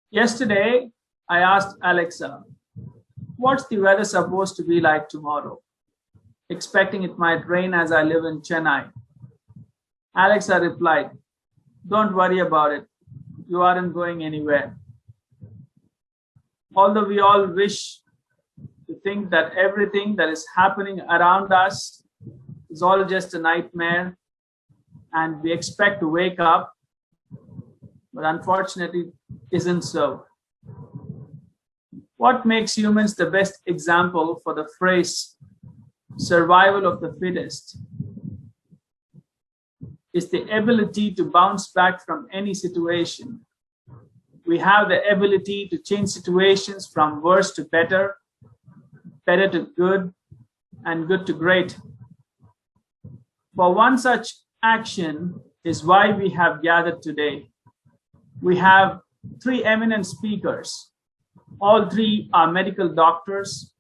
Yesterday, I asked Alexa, what's the weather supposed to be like tomorrow? Expecting it might rain as I live in Chennai. Alexa replied, don't worry about it. You aren't going anywhere. Although we all wish to think that everything that is happening around us is all just a nightmare and we expect to wake up, but unfortunately isn't so. What makes humans the best example for the phrase survival of the fittest is the ability to bounce back from any situation. We have the ability to change situations from worse to better, better to good, and good to great. For one such action is why we have gathered today. We have three eminent speakers. All three are medical doctors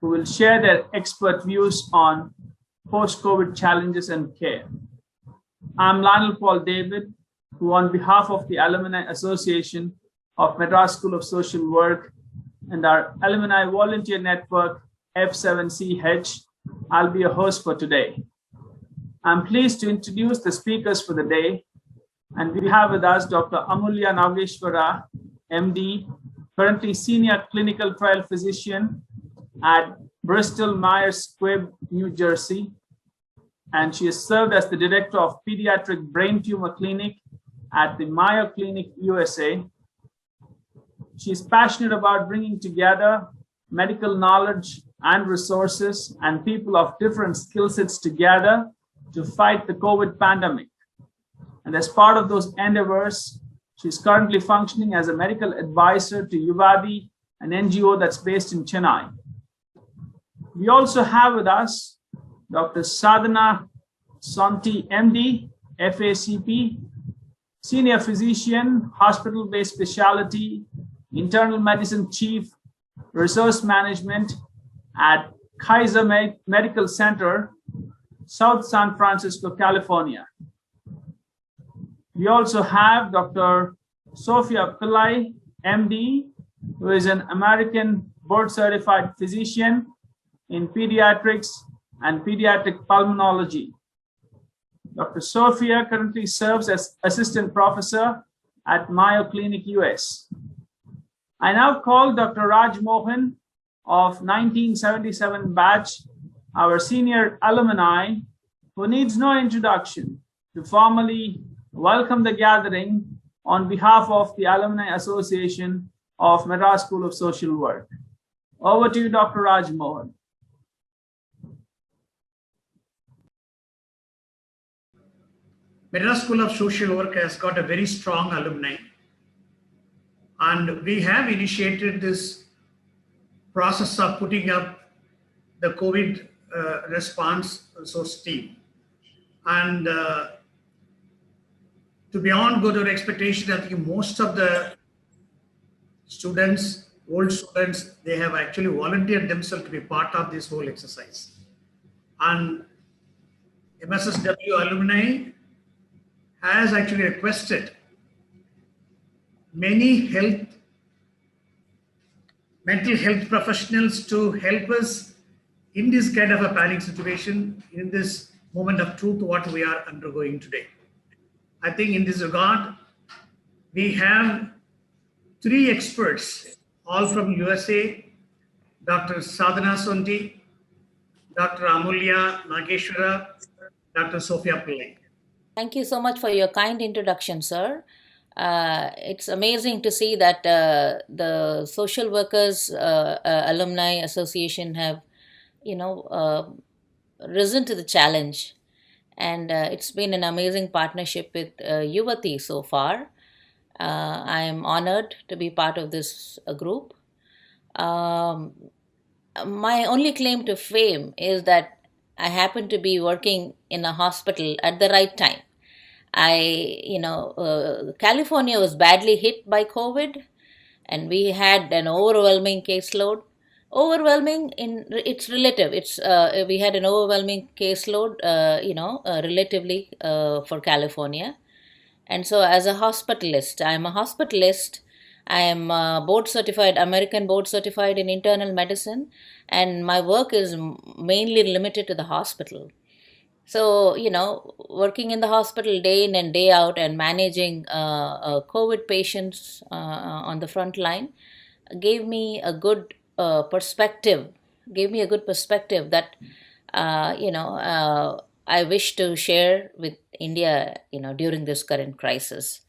who will share their expert views on post-COVID challenges and care. I'm Lionel Paul David, who on behalf of the Alumni Association of Madras School of Social Work and our Alumni Volunteer Network, F7CH, I'll be your host for today. I'm pleased to introduce the speakers for the day. And we have with us Dr. Amulya Nageshwara, MD, currently Senior Clinical Trial Physician at Bristol Myers Squibb, New Jersey. And she has served as the Director of Pediatric Brain Tumor Clinic at the Mayo Clinic, USA. She is passionate about bringing together medical knowledge and resources and people of different skill sets together to fight the COVID pandemic. And as part of those endeavors, she's currently functioning as a medical advisor to Yuvadi, an NGO that's based in Chennai. We also have with us Dr. Sadhana Sonti, MD, FACP, Senior Physician, Hospital-Based Specialty, Internal Medicine Chief, Resource Management at Kaiser Medical Center, South San Francisco, California. We also have Dr. Sophia Pillai, MD, who is an American board-certified physician in pediatrics and pediatric pulmonology. Dr. Sophia currently serves as assistant professor at Mayo Clinic, US. I now call Dr. Raj Mohan of 1977 batch, our senior alumni, who needs no introduction, to formally welcome the gathering on behalf of the Alumni Association of Madras School of Social Work. Over to you, Dr. Raj Mohan. Madras School of Social Work has got a very strong alumni, and we have initiated this process of putting up the COVID response resource team. And to beyond good or expectation, I think most of the students, old students, they have actually volunteered themselves to be part of this whole exercise. And MSSW alumni has actually requested many mental health professionals to help us in this kind of a panic situation, in this moment of truth, what we are undergoing today. I think in this regard, we have three experts, all from USA, Dr. Sadhana Sonti, Dr. Amulya Nageshwara, Dr. Sophia Pillai. Thank you so much for your kind introduction, sir. It's amazing to see that the Social Workers Alumni Association have, risen to the challenge, and it's been an amazing partnership with Yuvati so far. I am honored to be part of this group. Um, my only claim to fame is that I happen to be working in a hospital at the right time. California was badly hit by COVID, and we had an overwhelming caseload. Overwhelming in it's relative. It's We had an overwhelming caseload, relatively for California. And so, as a hospitalist, I'm a hospitalist. I am American board certified in internal medicine, and my work is mainly limited to the hospital. So, working in the hospital day in and day out and managing COVID patients on the front line gave me a good perspective that, I wish to share with India, during this current crisis.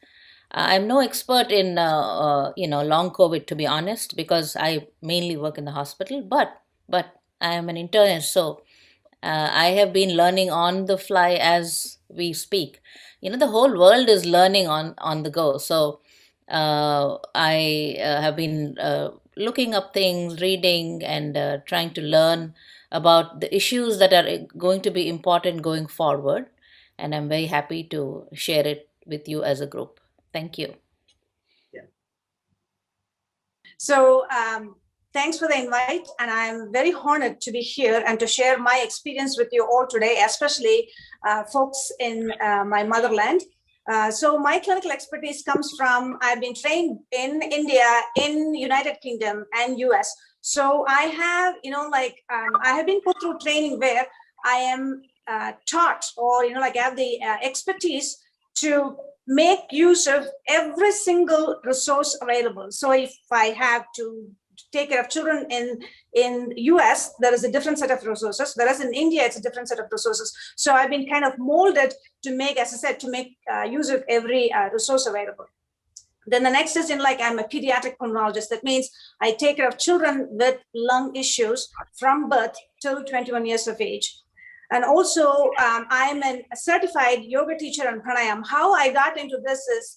I'm no expert in, long COVID, to be honest, because I mainly work in the hospital, but I am an internist, so I have been learning on the fly as we speak. The whole world is learning on the go. So I have been looking up things, reading, and trying to learn about the issues that are going to be important going forward. And I'm very happy to share it with you as a group. Thank you. So thanks for the invite, and I'm very honored to be here and to share my experience with you all today, especially folks in my motherland. So my clinical expertise comes from, I've been trained in India, in United Kingdom and US. So I have, I have been put through training where I am taught, or, I have the expertise to make use of every single resource available. So if I have to take care of children in US, there is a different set of resources, whereas in India, it's a different set of resources. So I've been kind of molded to make, as I said, to make use of every resource available. Then the next is I'm a pediatric pulmonologist. That means I take care of children with lung issues from birth till 21 years of age. And also, I'm a certified yoga teacher and pranayam. How I got into this is,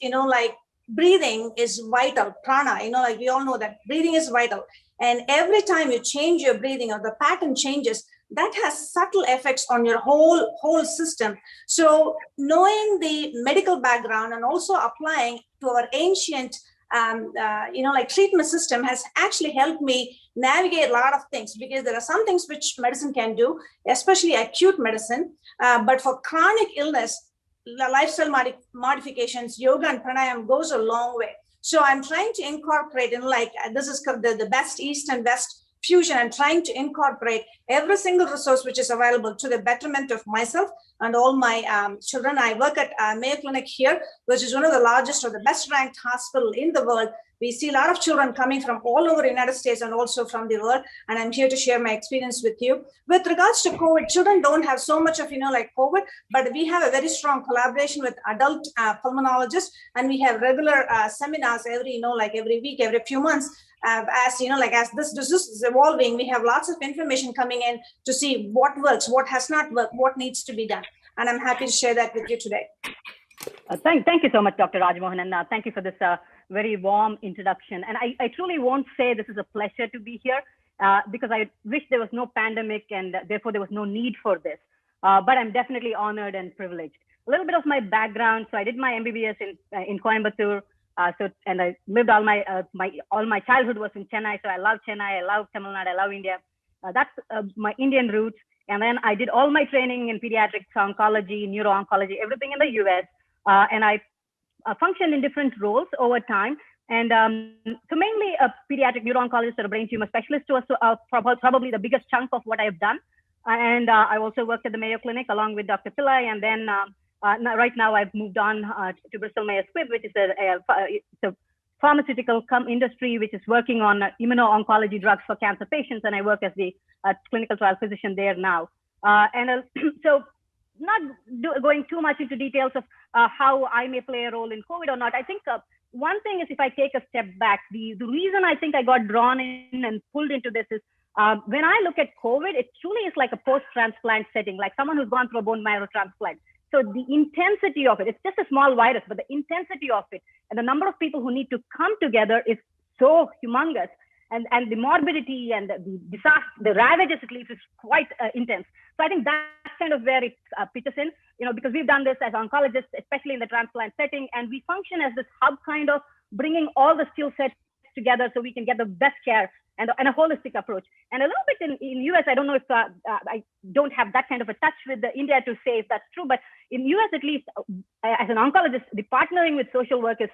breathing is vital, prana, we all know that breathing is vital. And every time you change your breathing or the pattern changes, that has subtle effects on your whole system. So knowing the medical background and also applying to our ancient treatment system has actually helped me navigate a lot of things, because there are some things which medicine can do, especially acute medicine. But for chronic illness, the lifestyle modifications, yoga and pranayam goes a long way. So I'm trying to incorporate this is the best East and West fusion. I'm trying to incorporate every single resource which is available to the betterment of myself and all my children. I work at Mayo Clinic here, which is one of the largest or the best ranked hospital in the world. We see a lot of children coming from all over the United States and also from the world. And I'm here to share my experience with you. With regards to COVID, children don't have so much of, COVID, but we have a very strong collaboration with adult pulmonologists. And we have regular seminars every week, every few months. As this disease is evolving, we have lots of information coming in to see what works, what has not worked, what needs to be done. And I'm happy to share that with you today. Thank you so much, Dr. Rajmohan, and thank you for this very warm introduction. And I truly won't say this is a pleasure to be here because I wish there was no pandemic and therefore there was no need for this. But I'm definitely honored and privileged. A little bit of my background. So I did my MBBS in Coimbatore. And I lived all my childhood was in Chennai. So I love Chennai, I love Tamil Nadu, I love India. That's my Indian roots. And then I did all my training in pediatrics, oncology, neuro-oncology, everything in the US. And I functioned in different roles over time. And so mainly a pediatric neuro-oncologist or a brain tumor specialist was probably the biggest chunk of what I've done. And I also worked at the Mayo Clinic along with Dr. Pillai. And then right now I've moved on to Bristol Myers Squibb, which is a pharmaceutical industry which is working on immuno-oncology drugs for cancer patients. And I work as the clinical trial physician there now. So not going too much into details of how I may play a role in COVID or not, I think one thing is, if I take a step back, the reason I think I got drawn in and pulled into this is when I look at COVID, it truly is like a post-transplant setting, like someone who's gone through a bone marrow transplant. So the intensity of it, it's just a small virus, but the intensity of it and the number of people who need to come together is so humongous. And the morbidity and the disaster, the ravages it leaves is quite intense. So I think that's kind of where it pitches in, because we've done this as oncologists, especially in the transplant setting, and we function as this hub, kind of bringing all the skill sets together so we can get the best care and a holistic approach. And a little bit in US, I don't know if I don't have that kind of a touch with India to say if that's true, but in US at least, as an oncologist, the partnering with social work is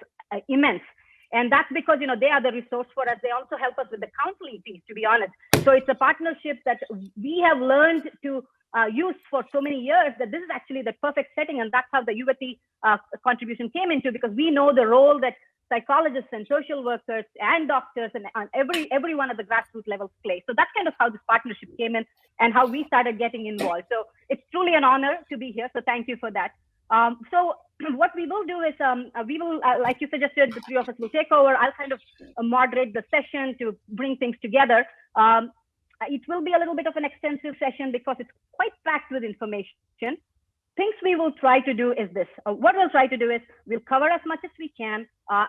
immense. And that's because, they are the resource for us. They also help us with the counseling piece, to be honest. So it's a partnership that we have learned to use for so many years, that this is actually the perfect setting. And that's how the Yuvati contribution came into, because we know the role that psychologists and social workers and doctors and everyone at the grassroots levels play. So that's kind of how this partnership came in and how we started getting involved. So it's truly an honor to be here. So thank you for that. So what we will do is we will, like you suggested, the three of us will take over. I'll kind of moderate the session to bring things together. It will be a little bit of an extensive session because it's quite packed with information. Things we will try to do is this. What we'll try to do is we'll cover as much as we can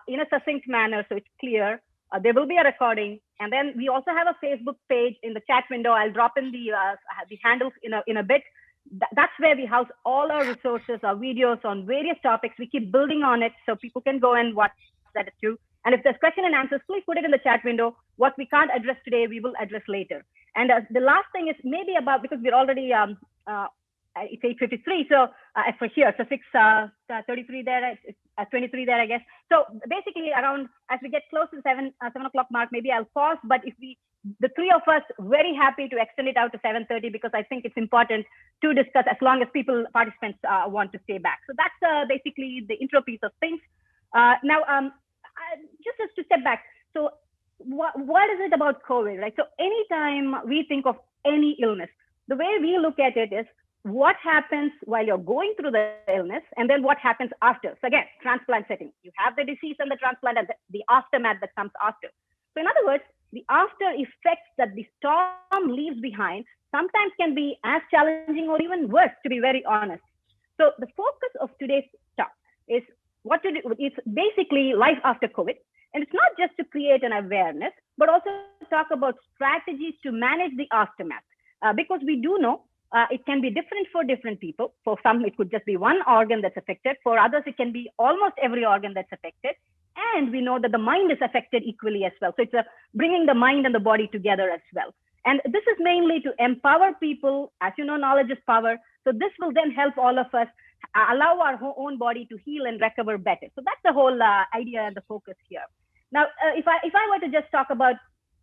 in a succinct manner so it's clear. There will be a recording. And then we also have a Facebook page in the chat window. I'll drop in the handles in a bit. That's where we house all our resources, our videos on various topics. We keep building on it so people can go and watch that too. And if there's question and answers, please put it in the chat window. What we can't address today, we will address later. And the last thing is maybe about, because we're already, it's 8:53, so for here, so 6:33 there, 23 there, I guess. So basically around, as we get close to the 7 o'clock mark, maybe I'll pause, but if the three of us, very happy to extend it out to 7:30 because I think it's important to discuss as long as participants want to stay back. So that's basically the intro piece of things. Now, just to step back. So what is it about COVID, right? So anytime we think of any illness, the way we look at it is what happens while you're going through the illness and then what happens after. So again, transplant setting, you have the disease and the transplant and the aftermath that comes after. So in other words, the after effects that the storm leaves behind sometimes can be as challenging or even worse, to be very honest. So the focus of today's talk is what to do. It's basically life after COVID. And it's not just to create an awareness, but also talk about strategies to manage the aftermath. Because we do know it can be different for different people. For some, it could just be one organ that's affected. For others, it can be almost every organ that's affected. And we know that the mind is affected equally as well. So it's bringing the mind and the body together as well. And this is mainly to empower people. As you know, knowledge is power. So this will then help all of us allow our own body to heal and recover better. So that's the whole idea and the focus here. Now, if I were to just talk about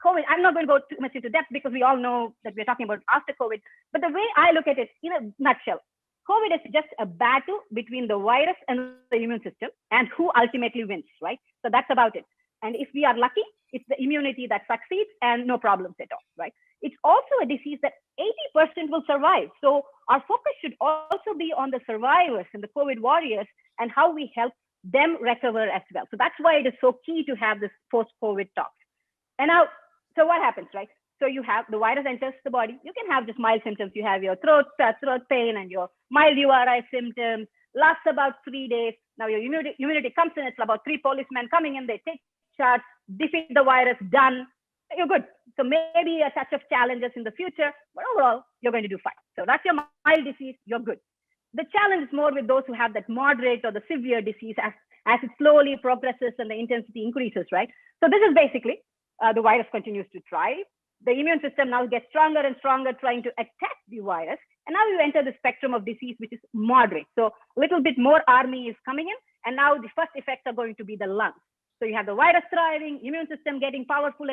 COVID, I'm not going to go too much into depth because we all know that we're talking about after COVID. But the way I look at it in a nutshell, COVID is just a battle between the virus and the immune system and who ultimately wins, right? So that's about it. And if we are lucky, it's the immunity that succeeds and no problems at all, right? It's also a disease that 80% will survive. So our focus should also be on the survivors and the COVID warriors and how we help them recover as well. So that's why it is so key to have this post-COVID talk. And now, so what happens, right? So you have the virus enters the body. You can have just mild symptoms. You have your throat pain and your mild URI symptoms, lasts about 3 days. Now your immunity comes in. It's about 3 policemen coming in. They take charge, defeat the virus, done. You're good. So maybe a touch of challenges in the future, but overall, you're going to do fine. So that's your mild disease. You're good. The challenge is more with those who have that moderate or the severe disease as it slowly progresses and the intensity increases, right? So this is basically the virus continues to thrive. The immune system now gets stronger and stronger trying to attack the virus. And now you enter the spectrum of disease, which is moderate. So a little bit more army is coming in. And now the first effects are going to be the lungs. So you have the virus thriving, immune system getting powerful,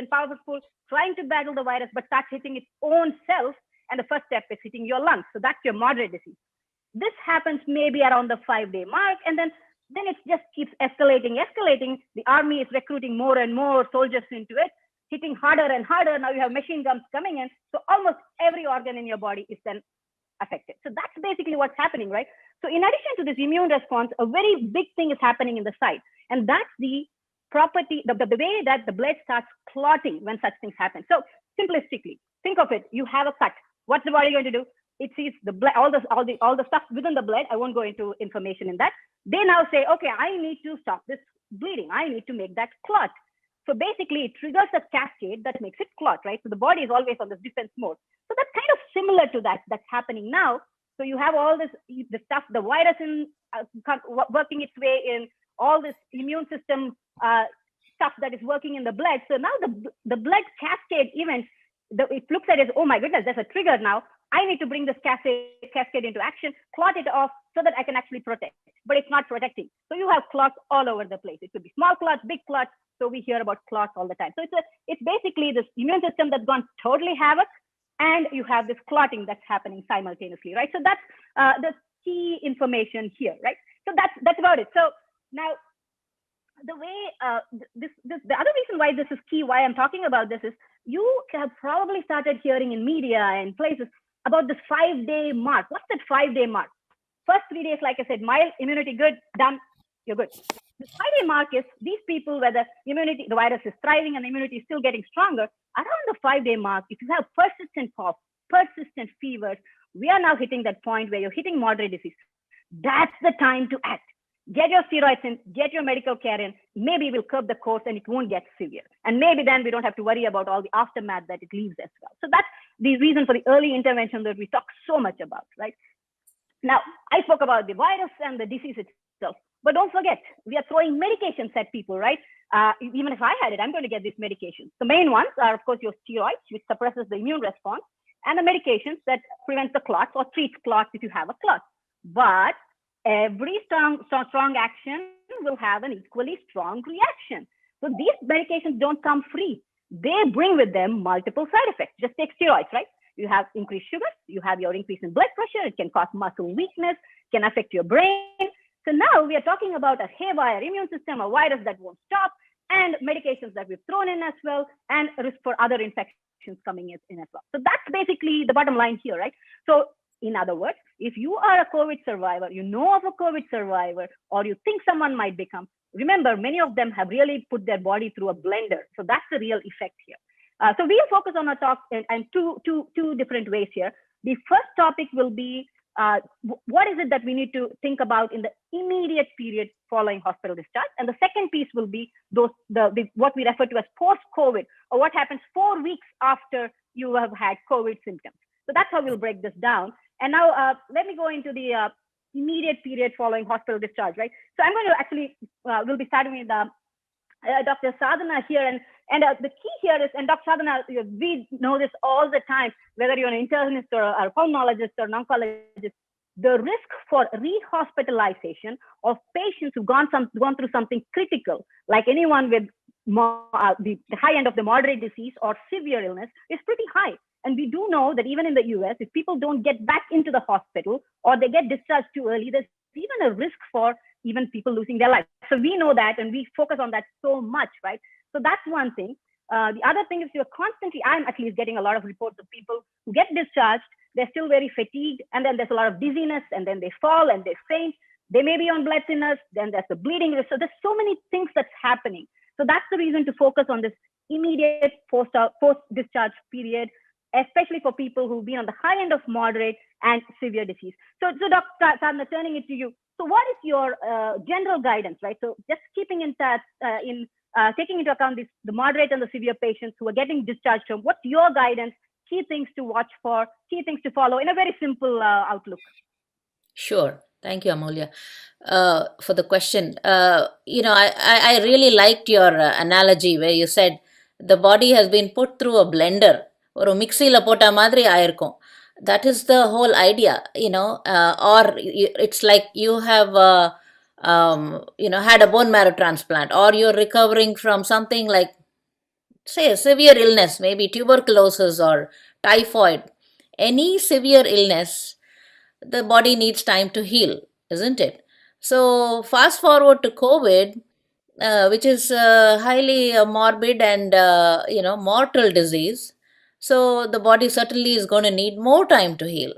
trying to battle the virus, but starts hitting its own cells. And the first step is hitting your lungs. So that's your moderate disease. This happens maybe around the 5-day mark. And then it just keeps escalating. The army is recruiting more and more soldiers into it, hitting harder and harder. Now you have machine guns coming in. So almost every organ in your body is then affected. So that's basically what's happening, right? So in addition to this immune response, a very big thing is happening in the site, and that's the property, the way that the blood starts clotting when such things happen. So simplistically, think of it: you have a cut. What's the body going to do? It sees the blood, all the stuff within the blood. I won't go into information in that. They now say, okay, I need to stop this bleeding. I need to make that clot. So basically, it triggers a cascade that makes it clot, right? So the body is always on this defense mode. So that's kind of similar to that's happening now. So you have all this, the stuff, the virus working its way in, all this immune system stuff that is working in the blood. So now the blood cascade events, it looks at it as, oh my goodness, there's a trigger now. I need to bring this cascade into action, clot it off so that I can actually protect. But it's not protecting. So you have clots all over the place. It could be small clots, big clots. So we hear about clots all the time. So it's basically this immune system that's gone totally havoc, and you have this clotting that's happening simultaneously, right? So that's the key information here, right? So that's about it. So now the way the other reason why this is key, why I'm talking about this, is you have probably started hearing in media and places about this 5-day mark. What's that 5-day mark? First 3 days, like I said, mild, immunity good, done, you're good. The 5-day mark is these people where the virus is thriving and the immunity is still getting stronger. Around the 5-day mark, if you have persistent cough, persistent fevers, we are now hitting that point where you're hitting moderate disease. That's the time to act. Get your steroids in, get your medical care in. Maybe we'll curb the course and it won't get severe. And maybe then we don't have to worry about all the aftermath that it leaves as well. So that's the reason for the early intervention that we talk so much about, right? Now, I spoke about the virus and the disease itself, but don't forget, we are throwing medications at people, right? Even if I had it, I'm going to get these medications. The main ones are, of course, your steroids, which suppresses the immune response, and the medications that prevents the clots or treats clots if you have a clot. But every strong action will have an equally strong reaction. So these medications don't come free. They bring with them multiple side effects. Just take steroids, right? You have increased sugars, you have your increase in blood pressure, it can cause muscle weakness, can affect your brain. So now we are talking about a haywire immune system, a virus that won't stop, and medications that we've thrown in as well, and risk for other infections coming in as well. So that's basically the bottom line here, right? So in other words, if you are a COVID survivor, you know of a COVID survivor, or you think someone might become, remember, many of them have really put their body through a blender. So that's the real effect here. So we'll focus on our talk in two different ways here. The first topic will be what is it that we need to think about in the immediate period following hospital discharge, and the second piece will be what we refer to as post-COVID, or what happens 4 weeks after you have had COVID symptoms. So that's how we'll break this down. And now let me go into the immediate period following hospital discharge, right? So I'm going to actually, we'll be starting with Dr. Sadhana here. And the key here is, and Dr. Sadhana, we know this all the time, whether you're an internist or a pulmonologist or an oncologist, the risk for rehospitalization of patients who've gone through something critical, like anyone with the high end of the moderate disease or severe illness, is pretty high. And we do know that even in the US, if people don't get back into the hospital or they get discharged too early, there's even a risk for even people losing their life. So we know that, and we focus on that so much, right? So that's one thing. The other thing is I'm at least getting a lot of reports of people who get discharged, they're still very fatigued, and then there's a lot of dizziness, and then they fall and they faint. They may be on blood thinners, then there's the bleeding risk. So there's so many things that's happening. So that's the reason to focus on this immediate post-discharge period, especially for people who've been on the high end of moderate and severe disease. So Dr. Sadhana, turning it to you. So what is your general guidance, right? So just keeping in touch, taking into account the moderate and the severe patients who are getting discharged from, what's your guidance, key things to watch for, key things to follow in a very simple outlook? Sure. Thank you, Amulya, for the question. I really liked your analogy where you said the body has been put through a blender. ஒரு மிக்சியில் போட்ட மாதிரி ஆயிருக்கும். That is the whole idea, or it's like you have, had a bone marrow transplant, or you're recovering from something like, say, a severe illness, maybe tuberculosis or typhoid. Any severe illness, the body needs time to heal, isn't it? So fast forward to COVID, which is highly morbid and, mortal disease. So the body certainly is going to need more time to heal.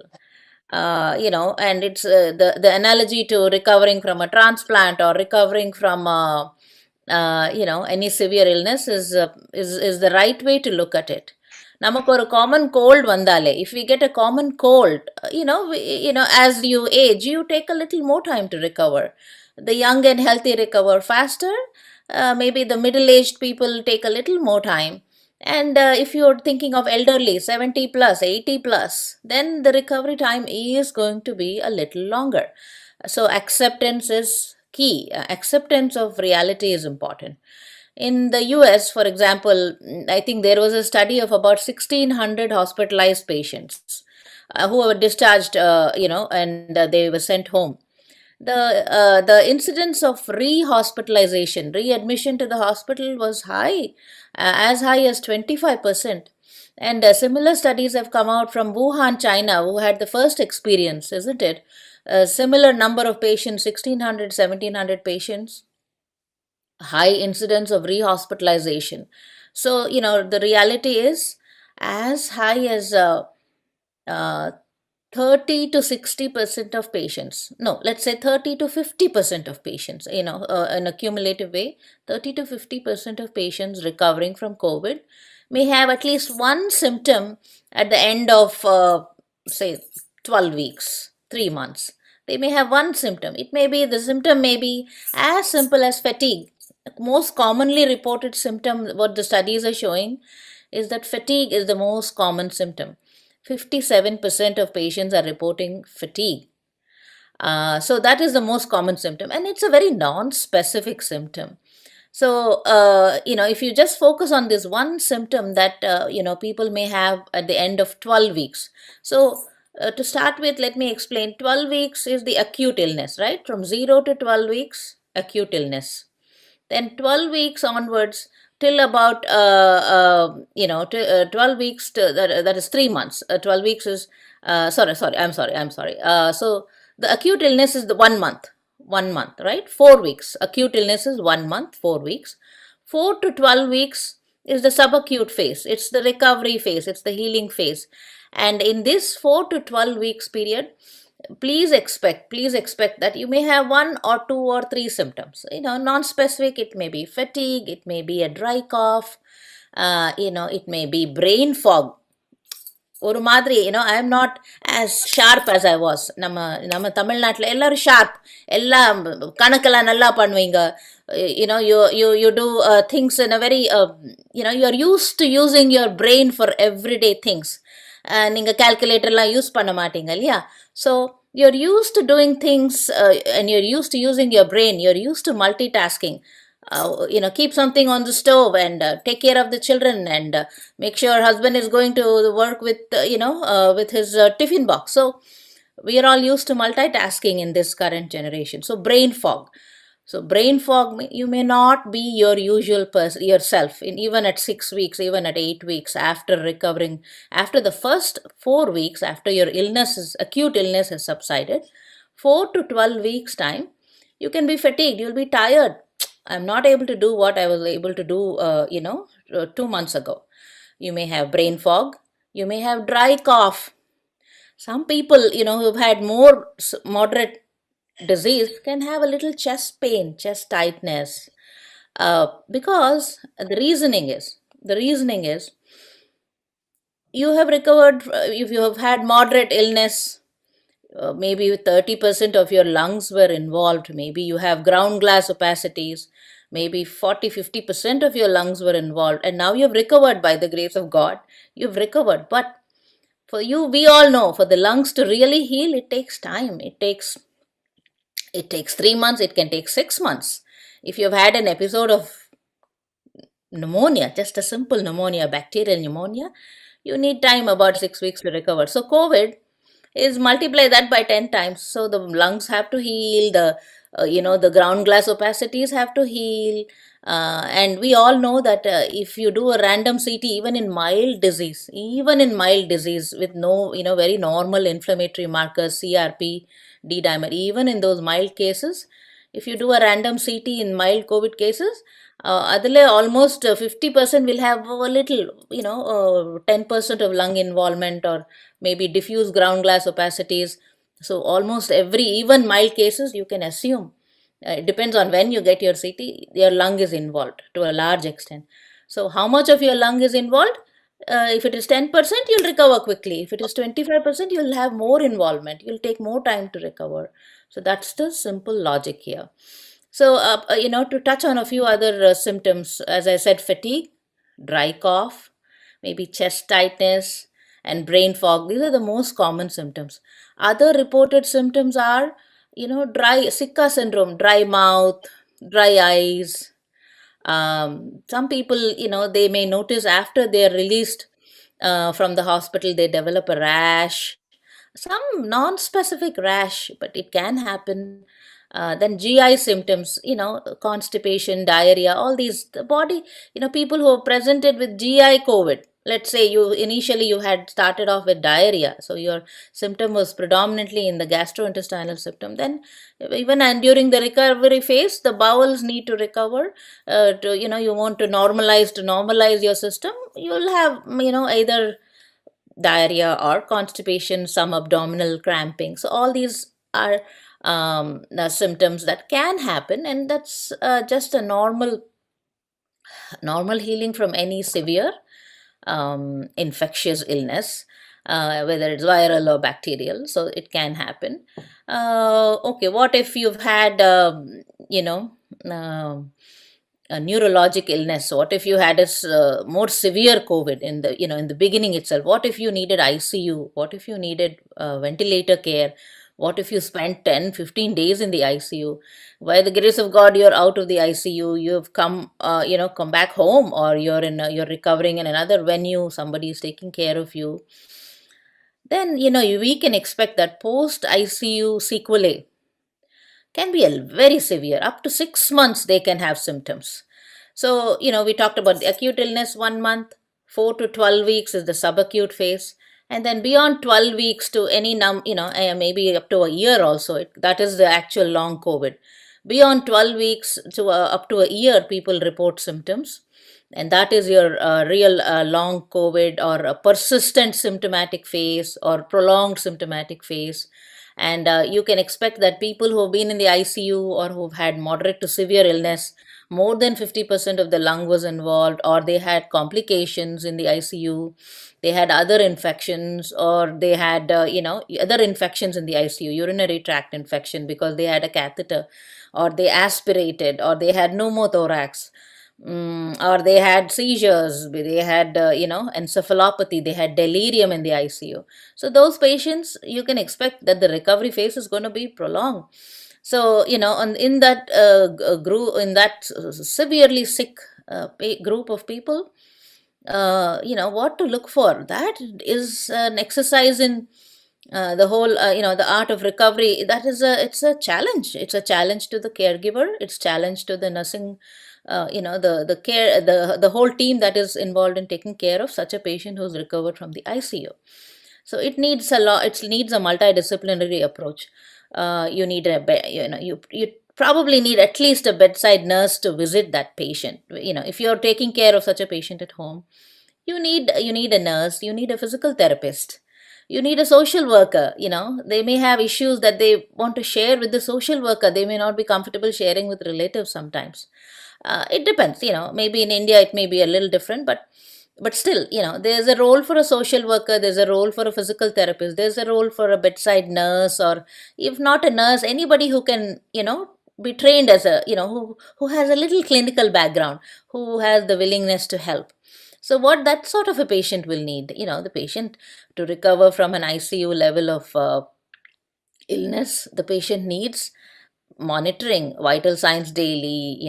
And it's the analogy to recovering from a transplant or recovering from any severe illness is the right way to look at it. நமக்கு ஒரு common cold வந்தாலே, if we get a common cold, as you age, you take a little more time to recover. The young and healthy recover faster. Maybe the middle-aged people take a little more time. And if you're thinking of elderly, 70 plus, 80 plus, then the recovery time is going to be a little longer. So acceptance is key. Acceptance of reality is important. In the US, for example, I think there was a study of about 1,600 hospitalized patients who were discharged, and they were sent home. The incidence of rehospitalization, readmission to the hospital was high, as high as 25%. And similar studies have come out from Wuhan, China, who had the first experience, isn't it? A similar number of patients, 1,600, 1,700 patients, high incidence of rehospitalization. So, the reality is as high as 30 to 60% of patients, no, let's say 30 to 50% of patients, in a cumulative way, 30 to 50% of patients recovering from COVID may have at least one symptom at the end of, say, 12 weeks, 3 months. They may have one symptom. The symptom may be as simple as fatigue. Most commonly reported symptom, what the studies are showing, is that fatigue is the most common symptom. 57% of patients are reporting fatigue. So that is the most common symptom, and it's a very non-specific symptom. So, if you just focus on this one symptom that, people may have at the end of 12 weeks. So, to start with, let me explain. 12 weeks is the acute illness, right? From 0 to 12 weeks, acute illness. Then 12 weeks onwards till about 12 weeks that is 3 months. 12 weeks is I'm sorry. So the acute illness is the 1 month, right? 4 weeks. Acute illness is 1 month, 4 weeks. 4 to 12 weeks is the subacute phase. It's the recovery phase. It's the healing phase. And in this 4 to 12 weeks period, please expect that you may have 1 or 2 or 3 symptoms. Non-specific, it may be fatigue, it may be a dry cough, it may be brain fog. ஒரு மாதிரி, I am not as sharp as I was. நம்ம தமிழ்நாட்டில் எல்லாரும் sharp, எல்லாம் கணக்கெல்லாம் நல்லா பண்ணுவீங்க. You do things in a very, you're used to using your brain for everyday things. நீங்கள் கால்குலேட்டர்லாம் யூஸ் பண்ண மாட்டீங்க இல்லையா? So you're used to doing things, and you're used to using your brain. You're used to multitasking. Keep something on the stove and take care of the children, and make sure husband is going to work with, with his tiffin box. So we are all used to multitasking in this current generation. So brain fog. So brain fog, you may not be your usual person, yourself, even at 6 weeks, even at 8 weeks after recovering. After the first 4 weeks, after your acute illness has subsided, 4 to 12 weeks time, you can be fatigued. You'll be tired. I'm not able to do what I was able to do, 2 months ago. You may have brain fog. You may have dry cough. Some people, who've had more moderate disease can have a little chest pain, chest tightness, because the reasoning is you have recovered. If you have had moderate illness, maybe 30% of your lungs were involved, maybe you have ground glass opacities, maybe 40-50% of your lungs were involved, and now you've recovered. By the grace of God, you've recovered. But for you, we all know, for the lungs to really heal, it takes time. It takes 3 months, it can take 6 months. If you've had an episode of pneumonia, just a simple pneumonia, bacterial pneumonia, you need time, about 6 weeks to recover. So COVID is multiply that by 10 times. So the lungs have to heal, the ground glass opacities have to heal. And we all know that if you do a random CT, even in mild disease with no, very normal inflammatory markers, CRP, D-dimer, even in those mild cases, if you do a random CT in mild COVID cases, Adile almost 50% will have a little, 10% of lung involvement or maybe diffuse ground glass opacities. So almost every, even mild cases, you can assume. It depends on when you get your CT, your lung is involved to a large extent. So how much of your lung is involved? If it is 10%, you'll recover quickly. If it is 25%, you'll have more involvement. You'll take more time to recover. So that's the simple logic here. So, to touch on a few other symptoms, as I said, fatigue, dry cough, maybe chest tightness, and brain fog. These are the most common symptoms. Other reported symptoms are, dry Sika syndrome, dry mouth, dry eyes. Some people, they may notice after they're released from the hospital, they develop a rash, some non-specific rash, but it can happen. Then GI symptoms, constipation, diarrhea, all these, the body, people who are presented with GI COVID. Let's say you had started off with diarrhea, so your symptom was predominantly in the gastrointestinal symptom. Then even and during the recovery phase, the bowels need to recover. You want to normalize your system. You'll have, either diarrhea or constipation, some abdominal cramping. So all these are the symptoms that can happen, and that's just a normal healing from any severe infectious illness, whether it's viral or bacterial. So it can happen. Okay, what if you've had a neurologic illness? What if you had a more severe COVID in the beginning itself? What if you needed ICU? What if you needed ventilator care? What if you spent 10-15 days in the ICU? By the grace of God, you're out of the ICU. You've come back home, or you're recovering in another venue. Somebody is taking care of you. Then we can expect that post ICU sequelae can be very severe. Up to 6 months they can have symptoms. So, we talked about the acute illness 1 month, 4 to 12 weeks is the subacute phase. And then beyond 12 weeks to any maybe up to a year also, that is the actual long COVID. Beyond 12 weeks to up to a year, people report symptoms. And that is your real long COVID, or a persistent symptomatic phase, or prolonged symptomatic phase. And you can expect that people who have been in the ICU, or who've had moderate to severe illness, more than 50% of the lung was involved, or they had complications in the ICU, they had other infections, or they had, other infections in the ICU, urinary tract infection because they had a catheter, or they aspirated, or they had pneumothorax. Or they had seizures, they had, encephalopathy, they had delirium in the ICU. So those patients, you can expect that the recovery phase is going to be prolonged. So, in that group, in that severely sick group of people, what to look for. That is an exercise in the whole, the art of recovery. It's a challenge. It's a challenge to the caregiver. It's a challenge to the nursing, the care, the whole team that is involved in taking care of such a patient who's recovered from the ICU. So it needs a lot. It needs a multidisciplinary approach. You need you probably need at least a bedside nurse to visit that patient. If you're taking care of such a patient at home, you need a nurse. You need a physical therapist. You need a social worker. They may have issues that they want to share with the social worker. They may not be comfortable sharing with relatives sometimes. It depends. Maybe in India it may be a little different, but still, there's a role for a social worker, there's a role for a physical therapist, there's a role for a bedside nurse, or if not a nurse, anybody who can, be trained as a, who has a little clinical background, who has the willingness to help. So what that sort of a patient will need, the patient to recover from an ICU level of illness, the patient needs monitoring vital signs daily,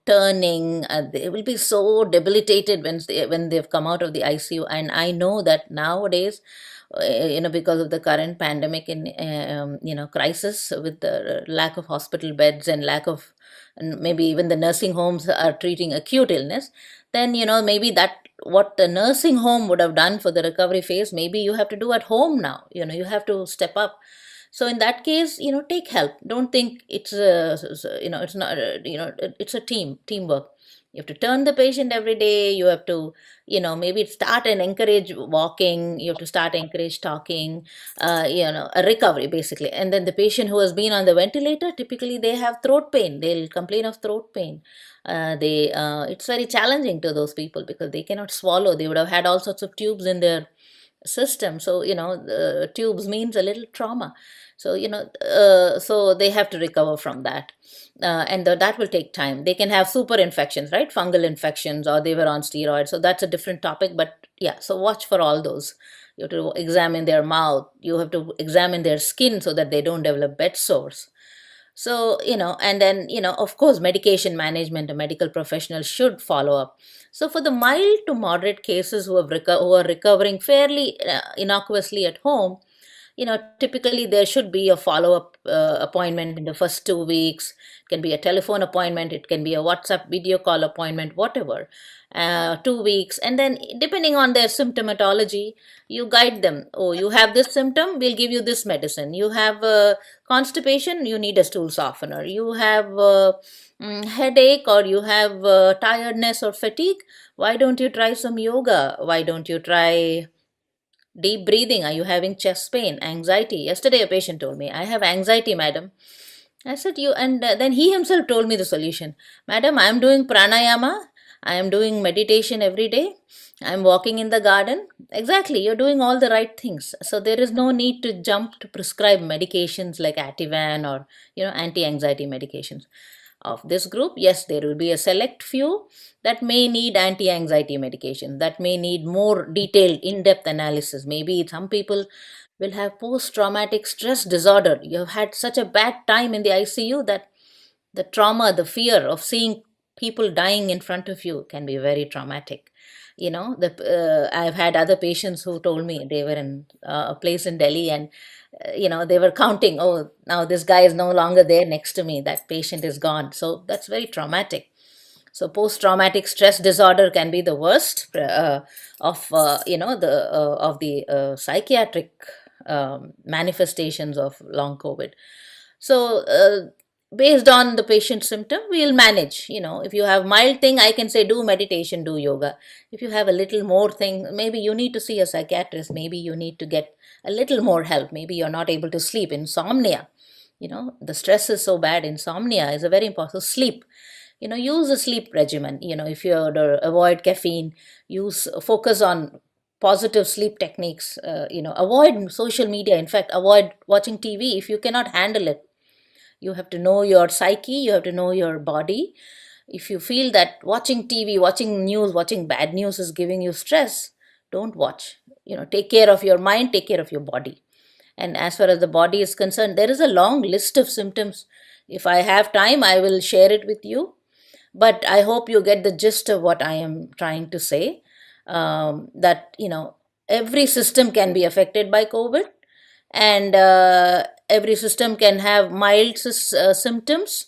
turning. They will be so debilitated when they've come out of the ICU. And I know that nowadays, because of the current pandemic crisis, with the lack of hospital beds and lack of, and maybe even the nursing homes are treating acute illness, then maybe that what the nursing home would have done for the recovery phase, maybe you have to do at home now. You have to step up. So in that case, take help. Don't think it's it's not it's a teamwork. You have to turn the patient every day. You have to maybe start and encourage walking. You have to start encourage talking. A recovery basically. And then the patient who has been on the ventilator, typically they have throat pain. They'll complain of throat pain. They It's very challenging to those people because they cannot swallow. They would have had all sorts of tubes in their system. So the tubes means a little trauma. So so they have to recover from that. And that will take time. They can have super infections, right? Fungal infections, or they were on steroids. So that's a different topic. But yeah, so watch for all those. You have to examine their mouth. You have to examine their skin so that they don't develop bed sores. So and then of course, medication management, a medical professional should follow up. So for the mild to moderate cases who are recovering fairly innocuously at home, typically there should be a follow-up appointment in the first 2 weeks. It can be a telephone appointment, it can be a WhatsApp video call appointment, whatever. 2 weeks, and then depending on their symptomatology, you guide them. Oh, you have this symptom, we'll give you this medicine. You have constipation, you need a stool softener. You have headache, or you have tiredness or fatigue, why don't you try some yoga? Why don't you try deep breathing? Are you having chest pain, anxiety? Yesterday a patient told me, I have anxiety, madam. I said, you, and then he himself told me the solution. Madam, I am doing pranayama, I am doing meditation every day, I am walking in the garden. Exactly, you're doing all the right things. So there is no need to jump to prescribe medications like Ativan or anti-anxiety medications. Of this group, yes, there will be a select few that may need anti-anxiety medication, that may need more detailed, in-depth analysis. Maybe some people will have post-traumatic stress disorder. You have had such a bad time in the ICU that the trauma, the fear of seeing people dying in front of you can be very traumatic. I've had other patients who told me they were in a place in Delhi, and they were counting, oh, now this guy is no longer there next to me, that patient is gone. So that's very traumatic. So post-traumatic stress disorder can be the worst of the psychiatric manifestations of long COVID. So based on the patient's symptom, we'll manage. If you have mild thing, I can say do meditation, do yoga. If you have a little more thing, maybe you need to see a psychiatrist. Maybe you need to get a little more help. Maybe you're not able to sleep. Insomnia, the stress is so bad. Insomnia is a very important. So sleep. Use a sleep regimen. If you avoid caffeine, focus on positive sleep techniques. Avoid social media. In fact, avoid watching TV if you cannot handle it. You have to know your psyche, you have to know your body. If you feel that watching TV, watching news, watching bad news is giving you stress, don't watch. Take care of your mind, take care of your body. And as far as the body is concerned, there is a long list of symptoms. If I have time, I will share it with you. But I hope you get the gist of what I am trying to say. That, every system can be affected by COVID, and every system can have mild symptoms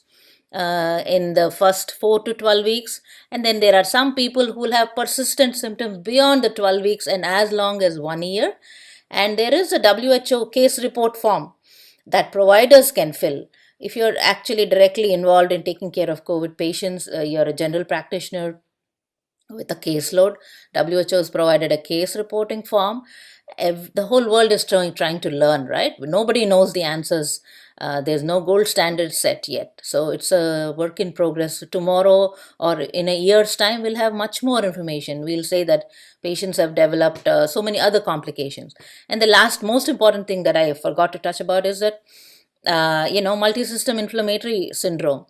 in the first 4 to 12 weeks. And then there are some people who will have persistent symptoms beyond the 12 weeks and as long as 1 year. And there is a WHO case report form that providers can fill. If you're actually directly involved in taking care of COVID patients, you're a general practitioner with a caseload, WHO has provided a case reporting form. The whole world is trying to learn, right? Nobody knows the answers. There's no gold standard set yet. So it's a work in progress. Tomorrow or in a year's time, we'll have much more information. We'll say that patients have developed so many other complications. And the last most important thing that I forgot to touch about is that, multisystem inflammatory syndrome.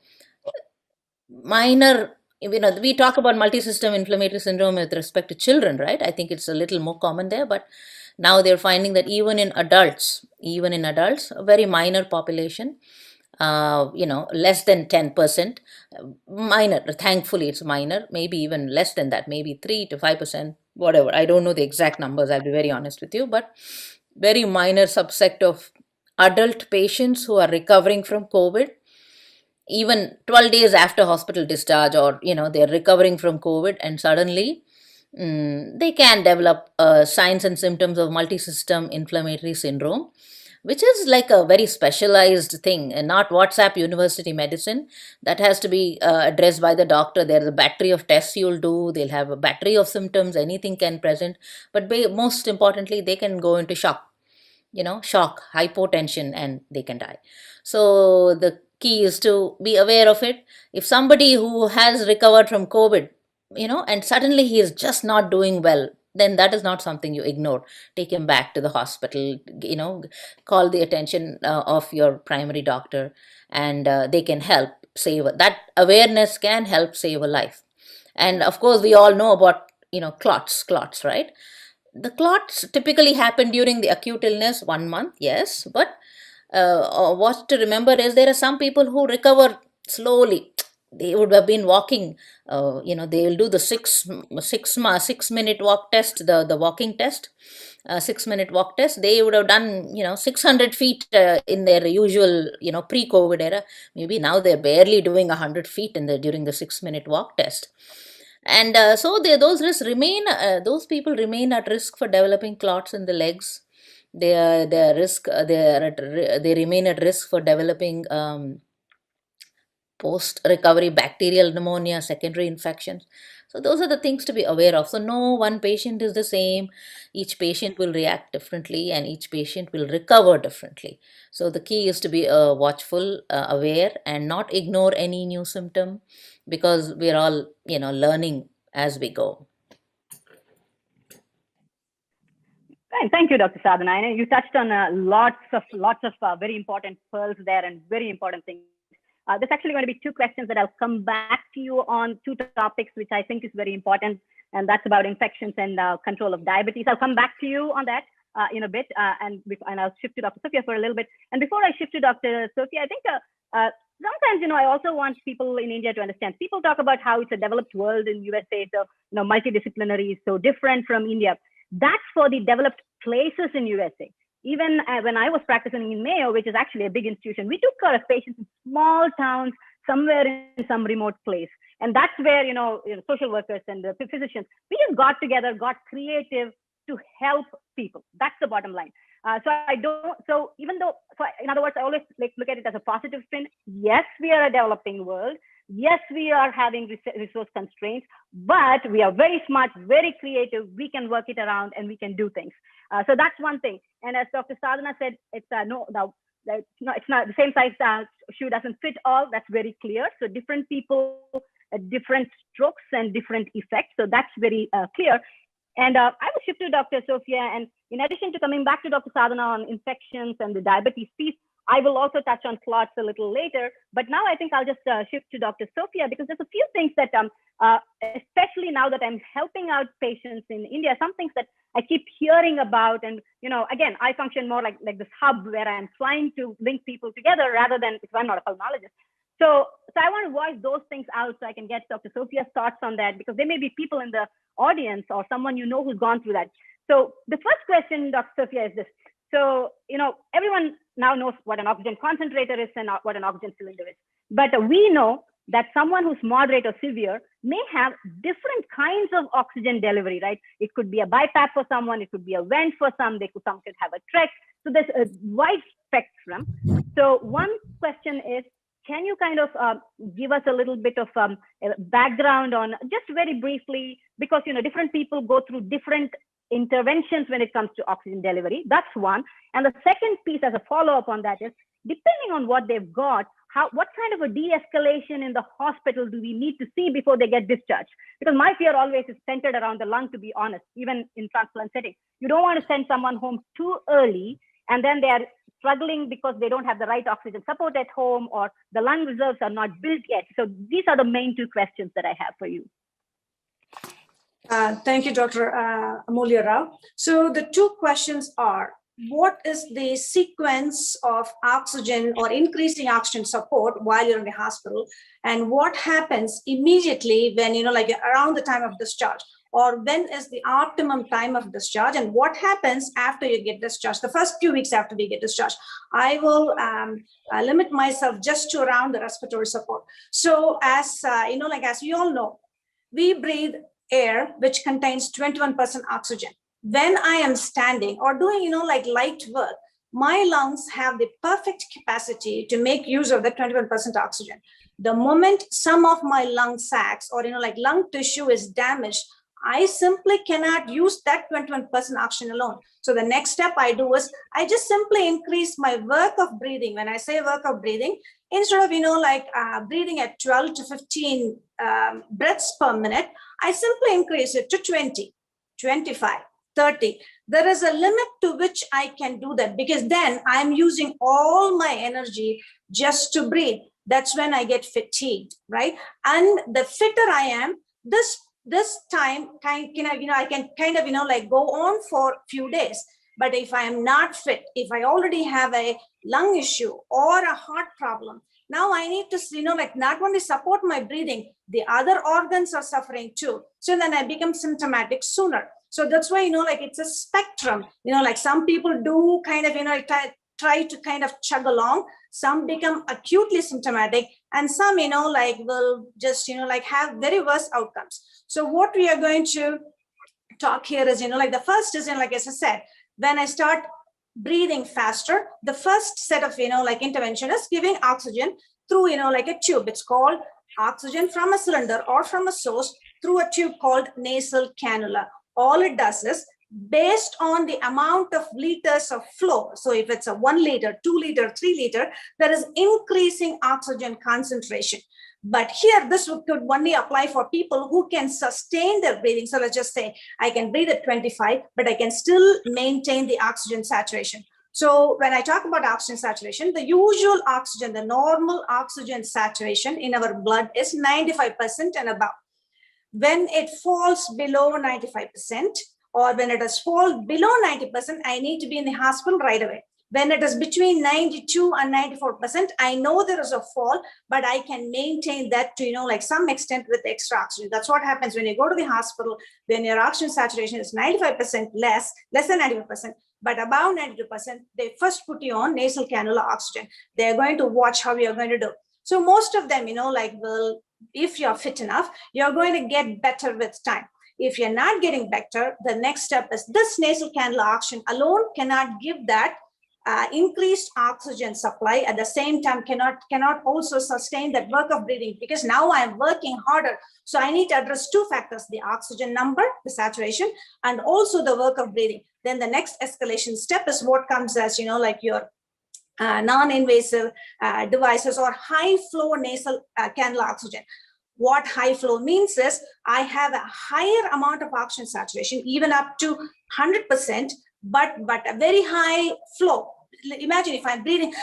Minor, we talk about multisystem inflammatory syndrome with respect to children, right? I think it's a little more common there, but now they're finding that even in adults, a very minor population, less than 10%, minor, thankfully it's minor, maybe even less than that, maybe 3 to 5%, whatever. I don't know the exact numbers, I'll be very honest with you, but very minor subsect of adult patients who are recovering from COVID, even 12 days after hospital discharge, or, they're recovering from COVID and suddenly they can develop signs and symptoms of multisystem inflammatory syndrome. which is like a very specialized thing and not WhatsApp university medicine that has to be addressed by the doctor. There's a battery of tests you'll do, they'll have a battery of symptoms, anything can present, but most importantly, they can go into shock, shock, hypotension, and they can die. So the key is to be aware of it. If somebody who has recovered from COVID, and suddenly he is just not doing well, then that is not something you ignore. Take him back to the hospital, call the attention of your primary doctor, and they can help save. That awareness can help save a life. And of course, we all know about, clots, right? The clots typically happen during the acute illness, 1 month, yes, but what to remember is there are some people who recover slowly. They would have been walking, they will do the 6 minute walk test, the walking test, 6 minute walk test. They would have done 600 feet in their usual pre-COVID era. Maybe now they're barely doing 100 feet during the 6 minute walk test. And so those people remain at risk for developing clots in the legs. They remain at risk for developing post-recovery bacterial pneumonia, secondary infections. So those are the things to be aware of. So no one patient is the same. Each patient will react differently, and each patient will recover differently. So the key is to be watchful, aware, and not ignore any new symptom, because we're all learning as we go. Thank you, Dr. Sadhana. I know you touched on lots of very important pearls there and very important things. There's actually going to be 2 questions that I'll come back to you on, 2 topics which I think is very important, and that's about infections and control of diabetes. I'll come back to you on that in a bit, and I'll shift to Dr. Sophia for a little bit. And before I shift to Dr. Sophia, I think sometimes, I also want people in India to understand. People talk about how it's a developed world in USA, so multidisciplinary is so different from India. That's for the developed places in USA. Even when I was practicing in Mayo, which is actually a big institution, we took care of patients in small towns, somewhere in some remote place. And that's where, social workers and the physicians, we just got together, got creative to help people. That's the bottom line. So in other words, I always look at it as a positive spin. Yes, we are a developing world. Yes, we are having resource constraints, but we are very smart, very creative. We can work it around and we can do things. So that's one thing. And as Dr. Sadhana said, it's not the same size shoe doesn't fit all. That's very clear. So different people, different strokes and different effects. So that's very clear. And I will shift to Dr. Sophia. And in addition to coming back to Dr. Sadhana on infections and the diabetes piece, I will also touch on clots a little later. But now I think I'll just shift to Dr. Sophia, because there's a few things that, especially now that I'm helping out patients in India, some things that I keep hearing about. And, again, I function more like this hub where I'm trying to link people together rather than, because I'm not a pulmonologist. So I want to voice those things out so I can get Dr. Sophia's thoughts on that, because there may be people in the audience or someone who's gone through that. So the first question, Dr. Sophia, is this. So, everyone now knows what an oxygen concentrator is and what an oxygen cylinder is. But we know that someone who's moderate or severe may have different kinds of oxygen delivery, right? It could be a BiPAP for someone, it could be a vent for some could have a trach. So there's a wide spectrum. So one question is, can you kind of give us a little bit of background on, just very briefly, because different people go through different interventions when it comes to oxygen delivery. That's one. And the second piece as a follow-up on that is, depending on what they've got, what kind of a de-escalation in the hospital do we need to see before they get discharged? Because my fear always is centered around the lung, to be honest, even in transplant setting. You don't want to send someone home too early, and then they are struggling because they don't have the right oxygen support at home, or the lung reserves are not built yet. So these are the main 2 questions that I have for you. Thank you, Dr. Amulya Rao. So the 2 questions are, what is the sequence of oxygen or increasing oxygen support while you're in the hospital? And what happens immediately when, around the time of discharge? Or when is the optimum time of discharge? And what happens after you get discharged, the first few weeks after we get discharged? I will limit myself just to around the respiratory support. So as we all know, we breathe air which contains 21% oxygen. When I am standing or doing light work, my lungs have the perfect capacity to make use of the 21% oxygen. The moment some of my lung sacs or, like lung tissue is damaged, I simply cannot use that 21% oxygen alone. So the next step I do is I just simply increase my work of breathing. When I say work of breathing, instead of, breathing at 12 to 15 breaths per minute, I simply increase it to 20, 25, 30. There is a limit to which I can do that, because then I'm using all my energy just to breathe. That's when I get fatigued, right? And the fitter I am, this time I can kind of, like go on for a few days. But if I am not fit, if I already have a lung issue or a heart problem, now I need to, like not only support my breathing, the other organs are suffering too. So then I become symptomatic sooner. So that's why, like it's a spectrum, like some people do kind of, try to kind of chug along. Some become acutely symptomatic, and some, like will just, like have very worse outcomes. So what we are going to talk here is, like the first is, like as I said, when I start breathing faster, the first set of, like intervention is giving oxygen through, like a tube. It's called oxygen from a cylinder or from a source through a tube called nasal cannula. All it does is, based on the amount of liters of flow, so if it's a 1 liter, 2 liter, 3 liter, there is increasing oxygen concentration. But here, this could only apply for people who can sustain their breathing. So let's just say I can breathe at 25, but I can still maintain the oxygen saturation. So when I talk about oxygen saturation, the usual oxygen, the normal oxygen saturation in our blood is 95% and above. When it falls below 95%, or when it has fallen below 90%, I need to be in the hospital right away. When it is between 92 and 94%, I know there is a fall, but I can maintain that to, like some extent with extra oxygen. That's what happens when you go to the hospital, when your oxygen saturation is 95% less than 95%, but above 92%, they first put you on nasal cannula oxygen. They're going to watch how you're going to do. So most of them, like if you're fit enough, you're going to get better with time. If you're not getting better, the next step is this nasal cannula oxygen alone cannot give that increased oxygen supply. At the same time, cannot also sustain that work of breathing, because now I'm working harder. So I need to address two factors: the oxygen number, the saturation, and also the work of breathing. Then the next escalation step is what comes as, like your non-invasive devices or high flow nasal cannula oxygen. What high flow means is I have a higher amount of oxygen saturation, even up to 100%, but a very high flow. Imagine if I'm breathing,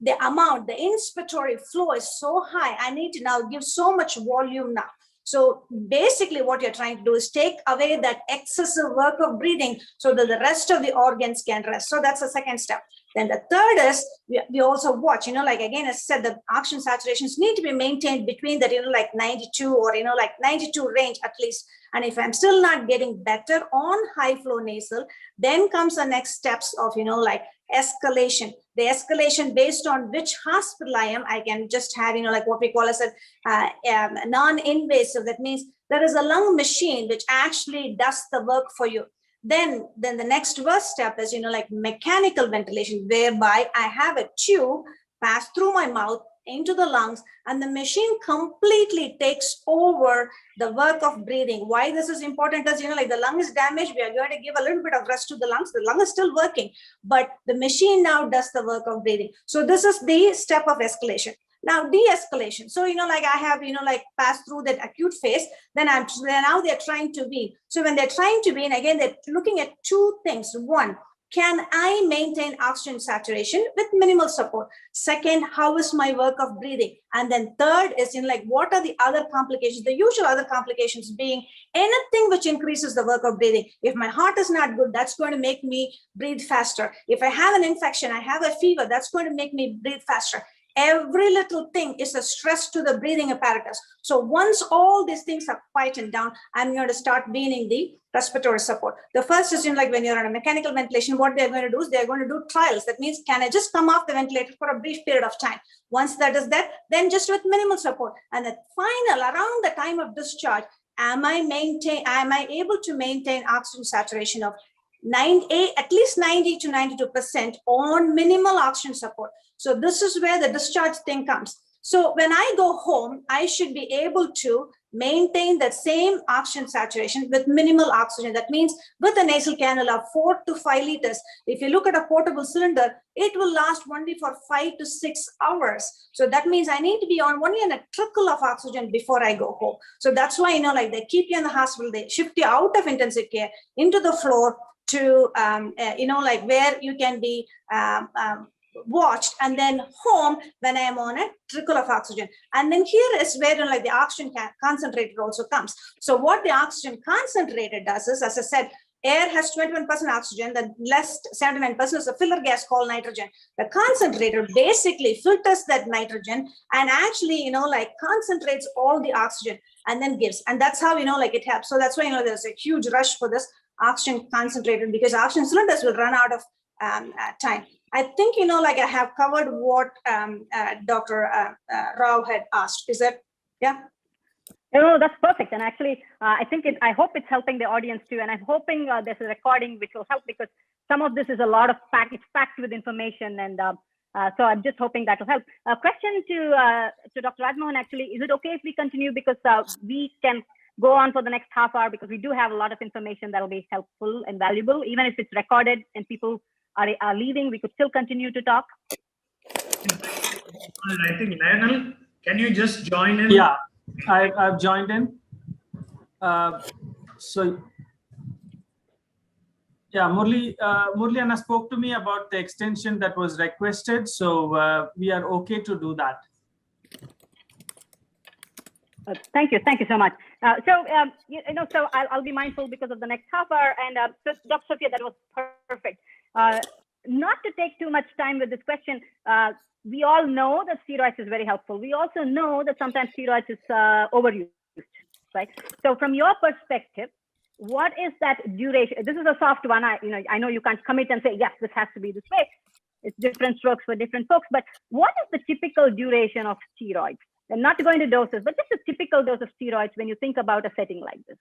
the inspiratory flow is so high. I need to now give so much volume now. So basically what you're trying to do is take away that excessive work of breathing so that the rest of the organs can rest. So that's the second step. Then the third is we also watch, like again, as I said, the oxygen saturations need to be maintained between that, like 92 or, like 92 range at least. And if I'm still not getting better on high flow nasal, then comes the next steps of, like escalation. The escalation based on which hospital I am, I can just have, like what we call as a non-invasive. That means there is a lung machine which actually does the work for you. Then the next worst step is, like mechanical ventilation, whereby I have a tube pass through my mouth into the lungs, and the machine completely takes over the work of breathing. Why this is important is, like the lung is damaged, we are going to give a little bit of rest to the lungs. The lung is still working, but the machine now does the work of breathing. So this is the step of escalation. Now de-escalation. So, like I have, like passed through that acute phase, then now they're trying to wean. So when they're trying to wean, again, they're looking at two things. One, can I maintain oxygen saturation with minimal support? Second, how is my work of breathing? And then third is like, what are the other complications? The usual other complications being anything which increases the work of breathing. If my heart is not good, that's going to make me breathe faster. If I have an infection, I have a fever, that's going to make me breathe faster. Every little thing is a stress to the breathing apparatus. So once all these things are quietened down, I'm going to start weaning the respiratory support. The first is like when you're on a mechanical ventilation, what they're going to do is they're going to do trials. That means, can I just come off the ventilator for a brief period of time? Once that is that, then just with minimal support. And the final, around the time of discharge, am I able to maintain oxygen saturation of at least 90 to 92% on minimal oxygen support. So this is where the discharge thing comes. So when I go home, I should be able to maintain that same oxygen saturation with minimal oxygen. That means with a nasal cannula, 4 to 5 liters. If you look at a portable cylinder, it will last only for 5 to 6 hours. So that means I need to be on only on a trickle of oxygen before I go home. So that's why, like they keep you in the hospital, they shift you out of intensive care into the floor to, like where you can be watched, and then home when I am on a trickle of oxygen. And then here is where like the oxygen concentrator also comes. So what the oxygen concentrator does is, as I said, air has 21% oxygen, the less 79% is a filler gas called nitrogen. The concentrator basically filters that nitrogen and actually, like concentrates all the oxygen and then gives. And that's how, like it helps. So that's why, there's a huge rush for this oxygen concentrator, because oxygen cylinders will run out of time. I think, like I have covered what Dr. Rao had asked. Is that, yeah? No, that's perfect. And actually, I hope it's helping the audience too. And I'm hoping there's a recording which will help, because some of this is a lot of it's packed with information. And so I'm just hoping that will help. A question to Dr. Rajmohan, actually, is it okay if we continue? Because we can go on for the next half hour, because we do have a lot of information that will be helpful and valuable. Even if it's recorded and people are leaving, we could still continue to talk. I think, Lionel, can you just join in? Yeah, I've joined in. So yeah, Murli Anna spoke to me about the extension that was requested. So we are okay to do that. Thank you so much. So I'll be mindful because of the next half hour. And so Dr. Sophia, that was perfect. Not to take too much time with this question, we all know that steroids is very helpful. We also know that sometimes steroids is overused, right? So from your perspective, what is that duration? This is a soft one. I know you can't commit and say, yes, this has to be this way. It's different strokes for different folks. But what is the typical duration of steroids? And not to go into doses, but just a typical dose of steroids when you think about a setting like this.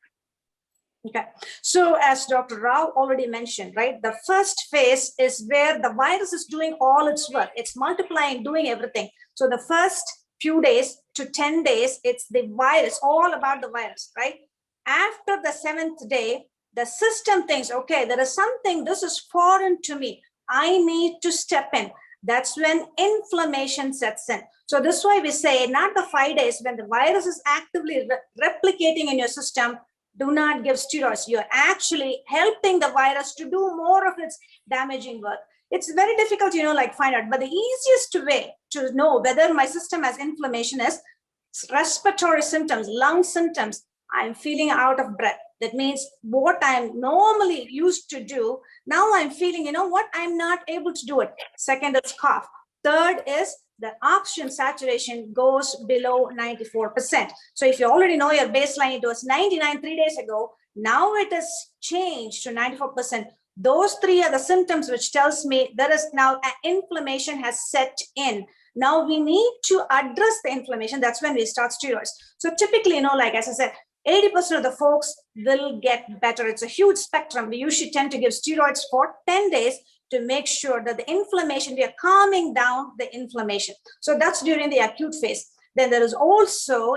Okay, so as Dr. Rao already mentioned, right, the first phase is where the virus is doing all its work. It's multiplying, doing everything. So the first few days to 10 days, it's the virus, all about the virus, right? After the 7th day, the system thinks, okay, there is something, this is foreign to me. I need to step in. That's when inflammation sets in. So this is why we say not the 5 days when the virus is actively replicating in your system, do not give steroids. You're actually helping the virus to do more of its damaging work. It's very difficult, find out, but the easiest way to know whether my system has inflammation is respiratory symptoms, lung symptoms. I'm feeling out of breath. That means what I'm normally used to do, now I'm feeling, I'm not able to do it. Second is cough. Third is the oxygen saturation goes below 94%. So if you already know your baseline, it was 99 3 days ago. Now it has changed to 94%. Those three are the symptoms which tells me there is now an inflammation has set in. Now we need to address the inflammation. That's when we start steroids. So typically, as I said, 80% of the folks will get better. It's a huge spectrum. We usually tend to give steroids for 10 days to make sure that the inflammation, we are calming down the inflammation. So that's during the acute phase. Then there is also,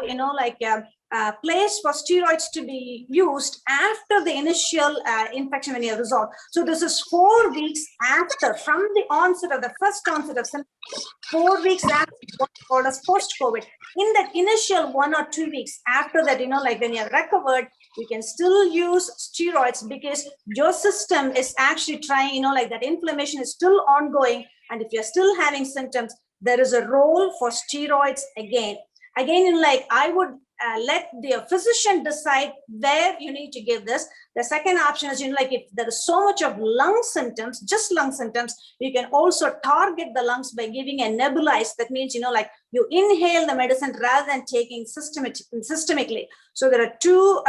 a place for steroids to be used after the initial infection when you have resolved. So this is 4 weeks after, from the onset of the first onset of symptoms, 4 weeks after what's called as post-COVID. In that initial 1 or 2 weeks after that, when you're recovered, you can still use steroids because your system is actually trying, that inflammation is still ongoing. And if you're still having symptoms, there is a role for steroids again. I would let the physician decide where you need to give this. The second option is, if there is so much of lung symptoms, just lung symptoms, you can also target the lungs by giving a nebulized. That means, you inhale the medicine rather than taking systemically. So there are two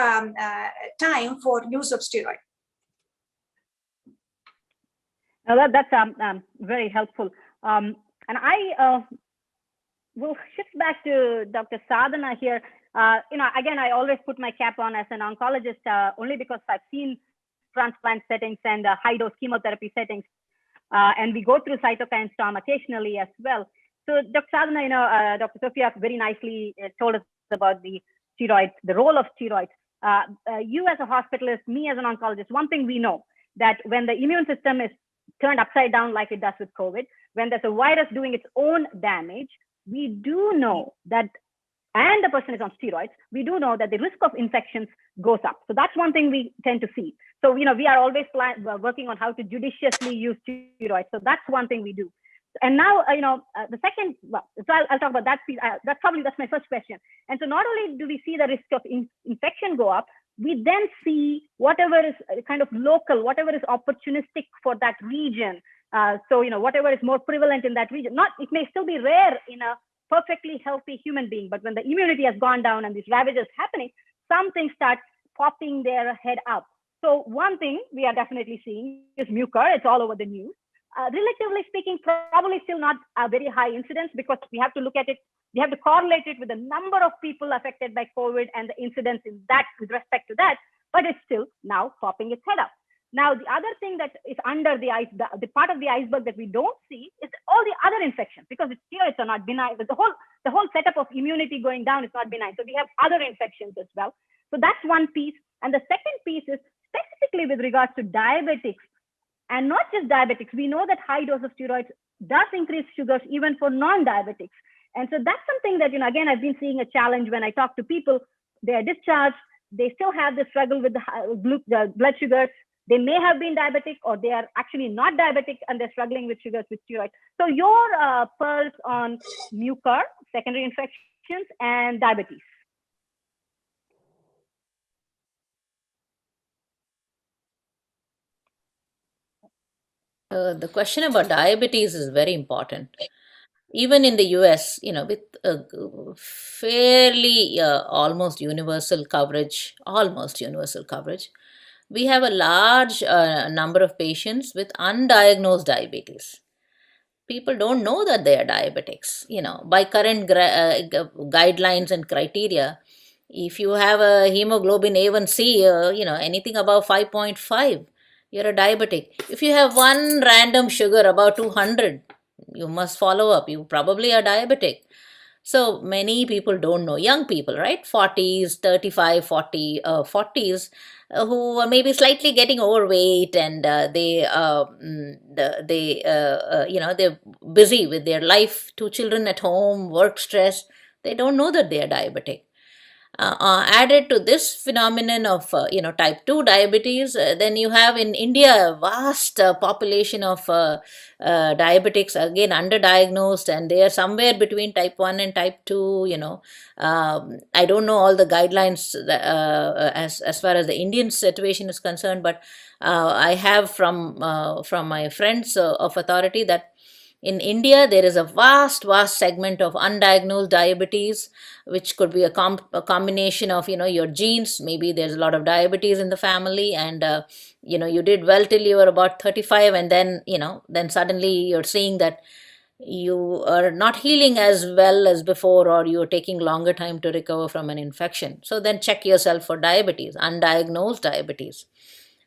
time for use of steroid. Now that's very helpful. And I will shift back to Dr. Sadhana here. Again, I always put my cap on as an oncologist only because I've seen transplant settings and high dose chemotherapy settings. And we go through cytokine storm occasionally as well. So Dr. Sadhana, Dr. Sophia very nicely told us about the steroids, the role of steroids. You as a hospitalist, me as an oncologist, one thing we know that when the immune system is turned upside down like it does with COVID, when there's a virus doing its own damage, we do know that, and the person is on steroids, we do know that the risk of infections goes up. So that's one thing we tend to see. So, we are always working on how to judiciously use steroids. So that's one thing we do. And now, the second, so I'll talk about that piece. That's my first question. And so not only do we see the risk of infection go up, we then see whatever is kind of local, whatever is opportunistic for that region. So, whatever is more prevalent in that region, it may still be rare in a perfectly healthy human being, but when the immunity has gone down and these ravages happening, some things start popping their head up. So one thing we are definitely seeing is mucor. It's all over the news. Relatively speaking, probably still not a very high incidence because we have to look at it. We have to correlate it with the number of people affected by COVID and the incidence in that with respect to that, but it's still now popping its head up. Now, the other thing that is under the ice, the part of the iceberg that we don't see is all the other infections because the steroids are not benign. But the whole setup of immunity going down is not benign. So we have other infections as well. So that's one piece. And the second piece is specifically with regards to diabetics. And not just diabetics, we know that high dose of steroids does increase sugars even for non-diabetics. And so that's something that, again, I've been seeing a challenge when I talk to people. They are discharged, they still have the struggle with the blood sugars. They may have been diabetic or they are actually not diabetic and they're struggling with sugars with steroids. So your pearls on mucor, secondary infections, and diabetes. The question about diabetes is very important. Even in the US, with fairly almost universal coverage, we have a large number of patients with undiagnosed diabetes. People don't know that they are diabetics. By current guidelines and criteria, if you have a hemoglobin A1C, anything above 5.5, you're a diabetic. If you have one random sugar about 200, you must follow up. You probably are diabetic. So many people don't know. Young people, right? 40s, 35, 40s, who are maybe slightly getting overweight and they're busy with their life, 2 children at home, work stress. They don't know that they are diabetic. Added to this phenomenon of type 2 diabetes, then you have in India a vast population of diabetics, again underdiagnosed, and they are somewhere between type 1 and type 2. I don't know all the guidelines as far as the Indian situation is concerned, but I have from my friends of authority that in India, there is a vast segment of undiagnosed diabetes, which could be a combination of, your genes. Maybe there's a lot of diabetes in the family and, you did well till you were about 35 and then, then suddenly you're seeing that you are not healing as well as before or you're taking longer time to recover from an infection. So then check yourself for diabetes, undiagnosed diabetes.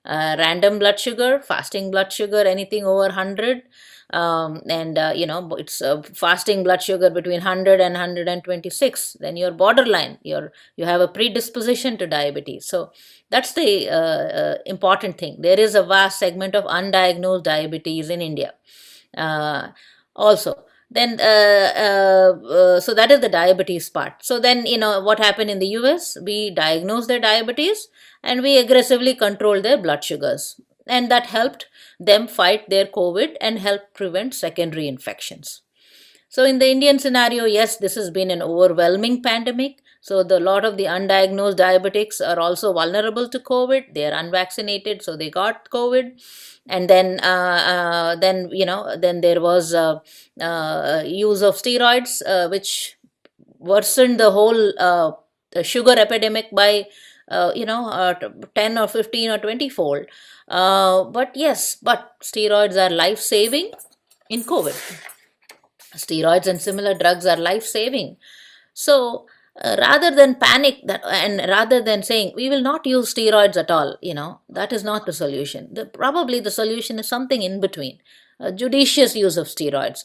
Random blood sugar, fasting blood sugar, anything over 100. It's fasting blood sugar between 100 and 126, then you're borderline, you have a predisposition to diabetes. So that's the important thing. There is a vast segment of undiagnosed diabetes in India also. Then so that is the diabetes part. So then what happened in the US, we diagnosed their diabetes and we aggressively controlled their blood sugars, and that helped them fight their COVID and help prevent secondary infections. So in the Indian scenario, yes, this has been an overwhelming pandemic. So a lot of the undiagnosed diabetics are also vulnerable to COVID. They are unvaccinated, so they got COVID. And then there was use of steroids, which worsened the whole sugar epidemic by 10 or 15 or 20 fold. But steroids are life-saving in COVID. Steroids and similar drugs are life-saving. So rather than panic that, and rather than saying we will not use steroids at all, that is not the solution. Probably the solution is something in between. Judicious use of steroids.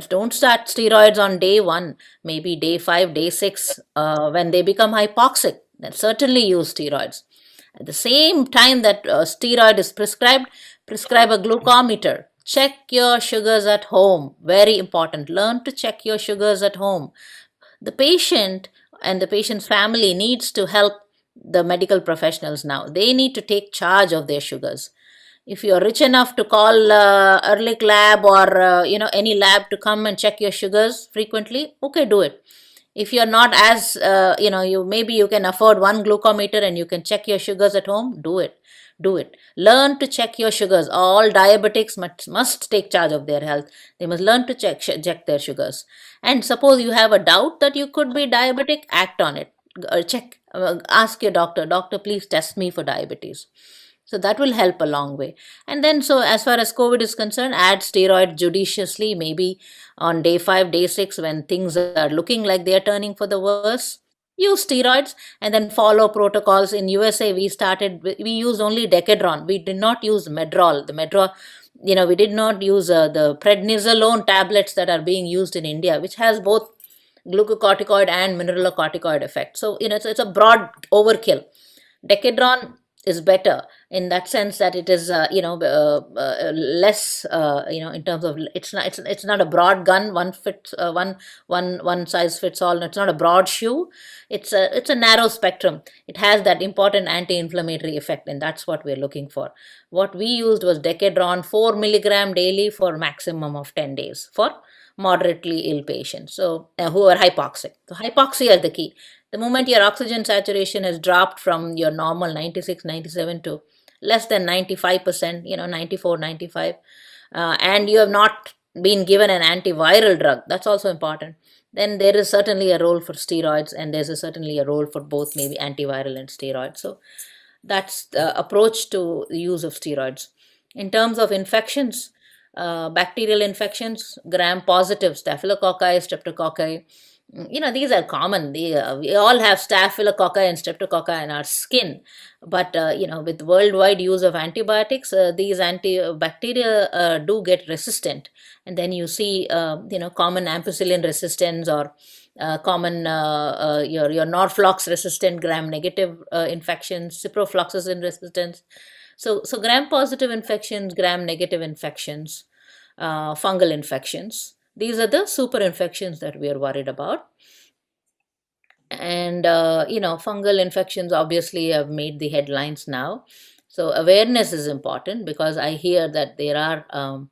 Don't start steroids on day 1, maybe day 5, day 6, when they become hypoxic. Then certainly use steroids. At the same time that steroid is prescribed, prescribe a glucometer. Check your sugars at home. Very important. Learn to check your sugars at home. The patient and the patient's family needs to help the medical professionals now. They need to take charge of their sugars. If you're rich enough to call Ehrlich Lab or any lab to come and check your sugars frequently, okay, do it. If you're not as you can afford one glucometer and you can check your sugars at home, do it. Learn to check your sugars. All diabetics must take charge of their health. They must learn to check their sugars. And suppose you have a doubt that you could be diabetic, act on it. Check. Ask your doctor, please test me for diabetes. So that will help a long way. And then, so as far as COVID is concerned, add steroid judiciously, maybe on day 5, day 6, when things are looking like they are turning for the worse. Use steroids and then follow protocols. In USA, we used only Decadron. We did not use Medrol. The Medrol, we did not use the prednisolone tablets that are being used in India, which has both glucocorticoid and mineralocorticoid effect. So, it's a broad overkill. Decadron is better in that sense that it is less in terms of it's not a broad gun, one size fits all. It's not a broad shoe. It's a narrow spectrum. It has that important anti-inflammatory effect, and that's what we're looking for. What we used was Decadron 4 milligram daily for maximum of 10 days for moderately ill patients, so who are hypoxic. So hypoxia is the key. The moment your oxygen saturation has dropped from your normal 96, 97 to less than 95%, 94, 95, and you have not been given an antiviral drug, that's also important, then there is certainly a role for steroids, and there's certainly a role for both, maybe antiviral and steroids. So that's the approach to the use of steroids. In terms of infections, bacterial infections, gram-positive, staphylococci, streptococci, these are common. We all have staphylococci and streptococci in our skin, but with worldwide use of antibiotics, these antibacteria do get resistant, and then you see common ampicillin resistance or common your Norflox resistant gram-negative infections, ciprofloxacin resistance. So gram-positive infections, gram-negative infections, fungal infections. These are the super infections that we are worried about. And, fungal infections obviously have made the headlines now. So awareness is important, because I hear that there are, I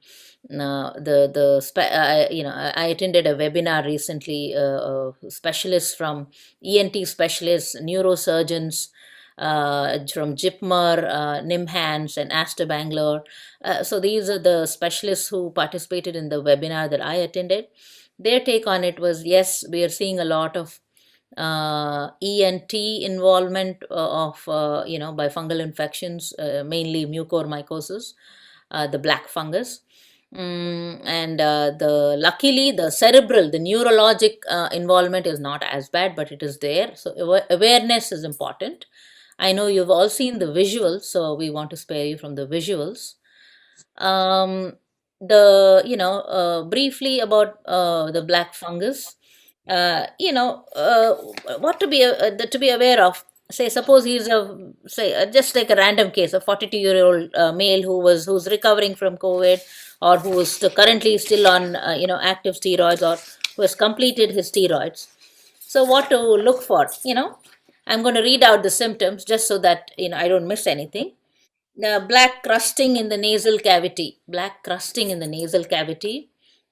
attended a webinar recently, specialists from ENT specialists, neurosurgeons, from JIPMER, NIMHANS, and Aster Bangalore. So these are the specialists who participated in the webinar that I attended. Their take on it was, yes, we are seeing a lot of ENT involvement by fungal infections, mainly mucormycosis, the black fungus. And luckily the cerebral, the neurologic involvement is not as bad, but it is there. So awareness is important. I know you've all seen the visuals, so we want to spare you from the visuals. Briefly about the black fungus. What to be aware of. Say, suppose he's just like a random case, a 42-year-old male who's recovering from COVID, or who is currently still on active steroids, or who has completed his steroids. So what to look for? I'm going to read out the symptoms just so that I don't miss anything. The black crusting in the nasal cavity,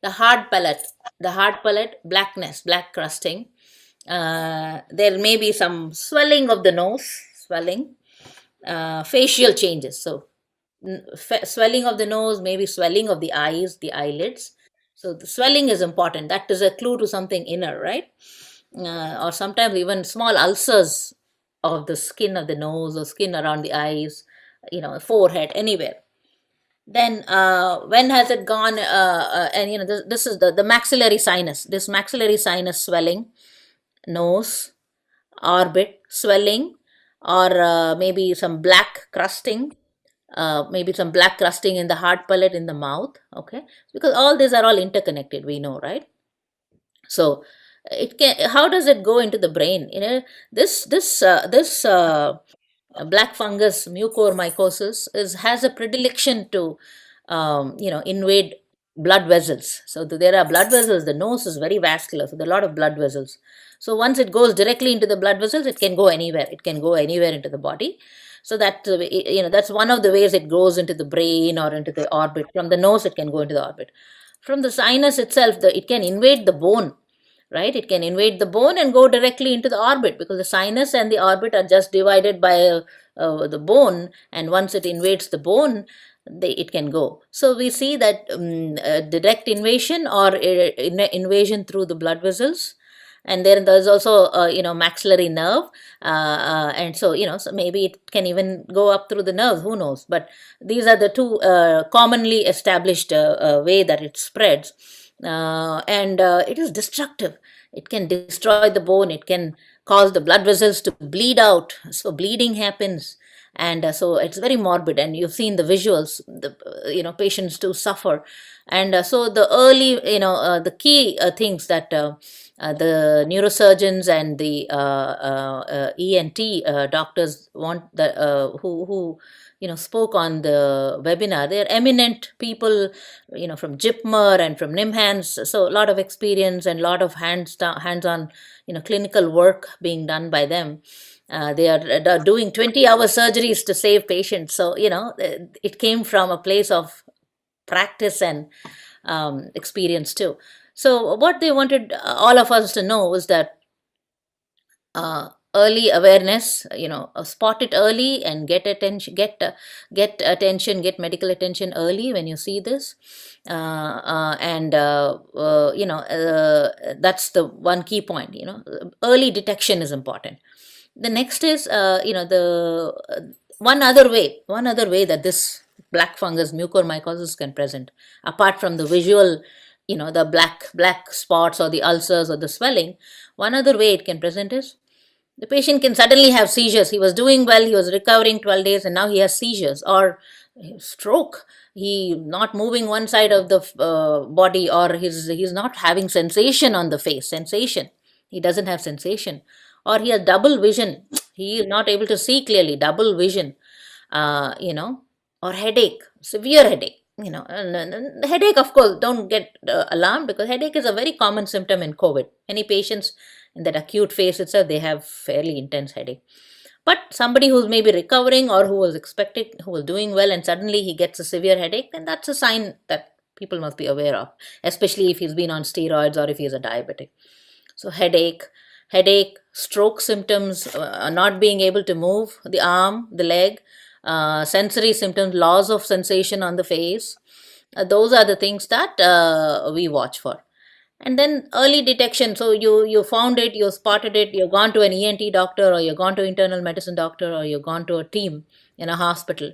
the hard palate, blackness, black crusting. There may be some swelling of the nose, facial changes. So swelling of the nose, maybe swelling of the eyes, the eyelids. So the swelling is important. That is a clue to something inner, right? Or sometimes even small ulcers of the skin of the nose or skin around the eyes, forehead, anywhere. Then when has it gone? This is the maxillary sinus. This maxillary sinus swelling, nose, orbit, swelling, or maybe some black crusting, maybe some black crusting in the hard palate in the mouth. Okay, because all these are all interconnected, we know, right? So it can, how does it go into the brain? This black fungus mucormycosis has a predilection to invade blood vessels. So there are blood vessels. The nose is very vascular, so there are a lot of blood vessels. So once it goes directly into the blood vessels, it can go anywhere. It can go anywhere into the body. So that that's one of the ways it goes into the brain or into the orbit. From the nose, it can go into the orbit. From the sinus itself, it can invade the bone, right? It can invade the bone and go directly into the orbit, because the sinus and the orbit are just divided by the bone, and once it invades the bone, it can go. So we see that direct invasion or invasion through the blood vessels. And then there's also maxillary nerve, and so so maybe it can even go up through the nerve, who knows. But these are the two commonly established way that it spreads. And it is destructive. It can destroy the bone. It can cause the blood vessels to bleed out. So bleeding happens, and so it's very morbid. And you've seen the visuals. The patients do suffer, and so the early the key things that the neurosurgeons and the ENT doctors want, the who spoke on the webinar. They're eminent people, from JIPMER and from NIMHANS. So a lot of experience and a lot of hands-on, clinical work being done by them. They are doing 20-hour surgeries to save patients. So, it came from a place of practice and experience too. So what they wanted all of us to know was that early awareness, spot it early and get attention, get medical attention early when you see this. That's the one key point. Early detection is important. The next is, the one other way that this black fungus mucormycosis can present, apart from the visual, the black spots or the ulcers or the swelling. One other way it can present is the patient can suddenly have seizures. He was doing well, he was recovering 12 days, and now he has seizures or stroke. He not moving one side of the body, or he's not having sensation on the face. He doesn't have sensation, or he has double vision. He is not able to see clearly. Double vision, or headache, severe headache. And the headache, of course, don't get alarmed, because headache is a very common symptom in COVID. Many patients in that acute phase itself, they have fairly intense headache. But somebody who's maybe recovering or who was doing well, and suddenly he gets a severe headache, then that's a sign that people must be aware of, especially if he's been on steroids or if he's a diabetic. So headache, stroke symptoms, not being able to move the arm, the leg, sensory symptoms, loss of sensation on the face. Those are the things that we watch for. And then early detection. So you found it, you spotted it, you've gone to an ENT doctor, or you've gone to internal medicine doctor, or you've gone to a team in a hospital.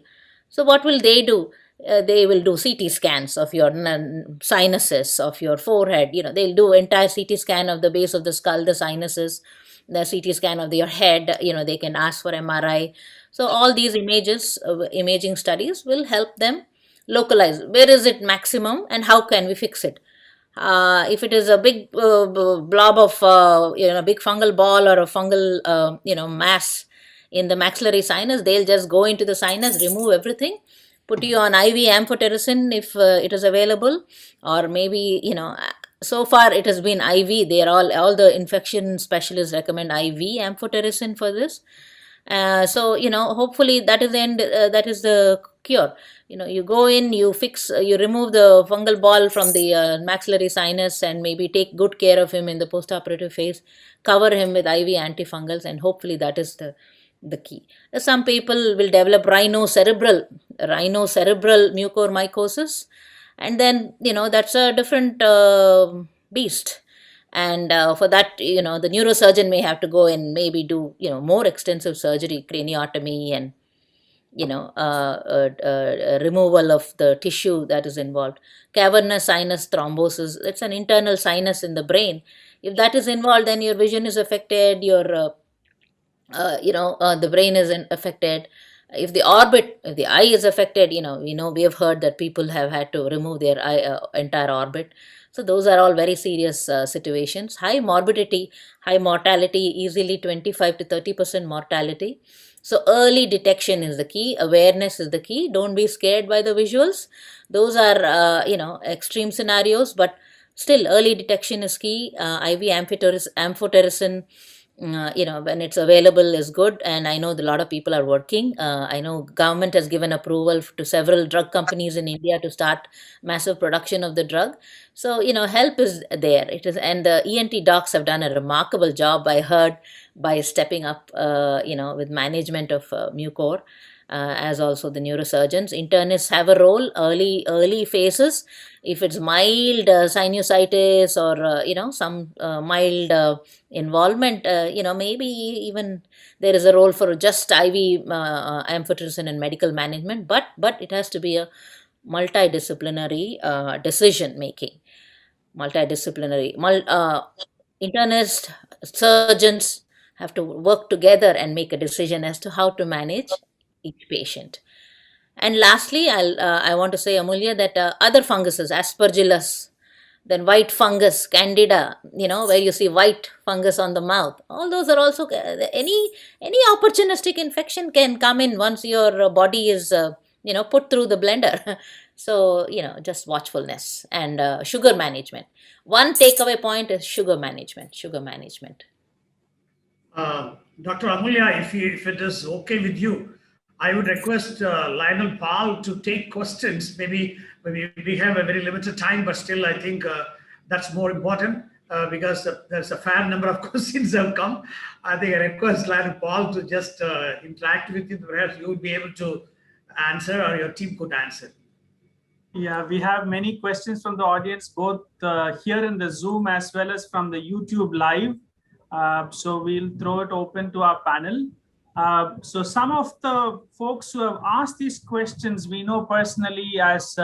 So what will they do? They will do CT scans of your sinuses, of your forehead. They'll do entire CT scan of the base of the skull, the sinuses, the CT scan of your head. They can ask for MRI. So all these imaging studies will help them localize where is it maximum and how can we fix it. If it is a big blob of big fungal ball or a fungal mass in the maxillary sinus, they'll just go into the sinus, remove everything, put you on IV amphotericin if it is available, or maybe so far it has been IV. They are all the infection specialists recommend IV amphotericin for this. So hopefully that is the end. That is the cure. You go in, you remove the fungal ball from the maxillary sinus, and maybe take good care of him in the postoperative phase, cover him with IV antifungals, and hopefully that is the key. Some people will develop rhinocerebral mucormycosis, and then that's a different beast. And for that, the neurosurgeon may have to go and maybe do more extensive surgery, craniotomy, and removal of the tissue that is involved. Cavernous sinus thrombosis, it's an internal sinus in the brain. If that is involved, then your vision is affected, your the brain is affected. If the eye is affected, we have heard that people have had to remove their entire orbit. So those are all very serious situations. High morbidity, high mortality, easily 25 to 30% mortality. So early detection is the key. Awareness is the key. Don't be scared by the visuals. Those are extreme scenarios, but still early detection is key. IV amphotericin, when it's available is good, and I know a lot of people are working. I know government has given approval to several drug companies in India to start massive production of the drug. So help is there. It is, and the ENT docs have done a remarkable job, I heard, by stepping up with management of mucor, as also the neurosurgeons. Internists have a role, early phases. If it's mild sinusitis, or some mild involvement, maybe even there is a role for just IV amphotericin and medical management, but it has to be a multidisciplinary decision making. Internist, surgeons have to work together and make a decision as to how to manage each patient. And lastly, I want to say, Amulya, that other funguses, aspergillus, then white fungus, candida, where you see white fungus on the mouth, all those are also any opportunistic infection can come in once your body is put through the blender. So just watchfulness and sugar management. One takeaway point is sugar management. Dr. Amulya, if it is okay with you, I would request Lionel Paul to take questions. Maybe we have a very limited time, but still I think that's more important because there's a fair number of questions have come. I think I request Lionel Paul to just interact with you. Perhaps you would be able to answer, or your team could answer. Yeah, we have many questions from the audience, both here in the Zoom as well as from the YouTube live. So we'll throw it open to our panel. So some of the folks who have asked these questions, we know personally as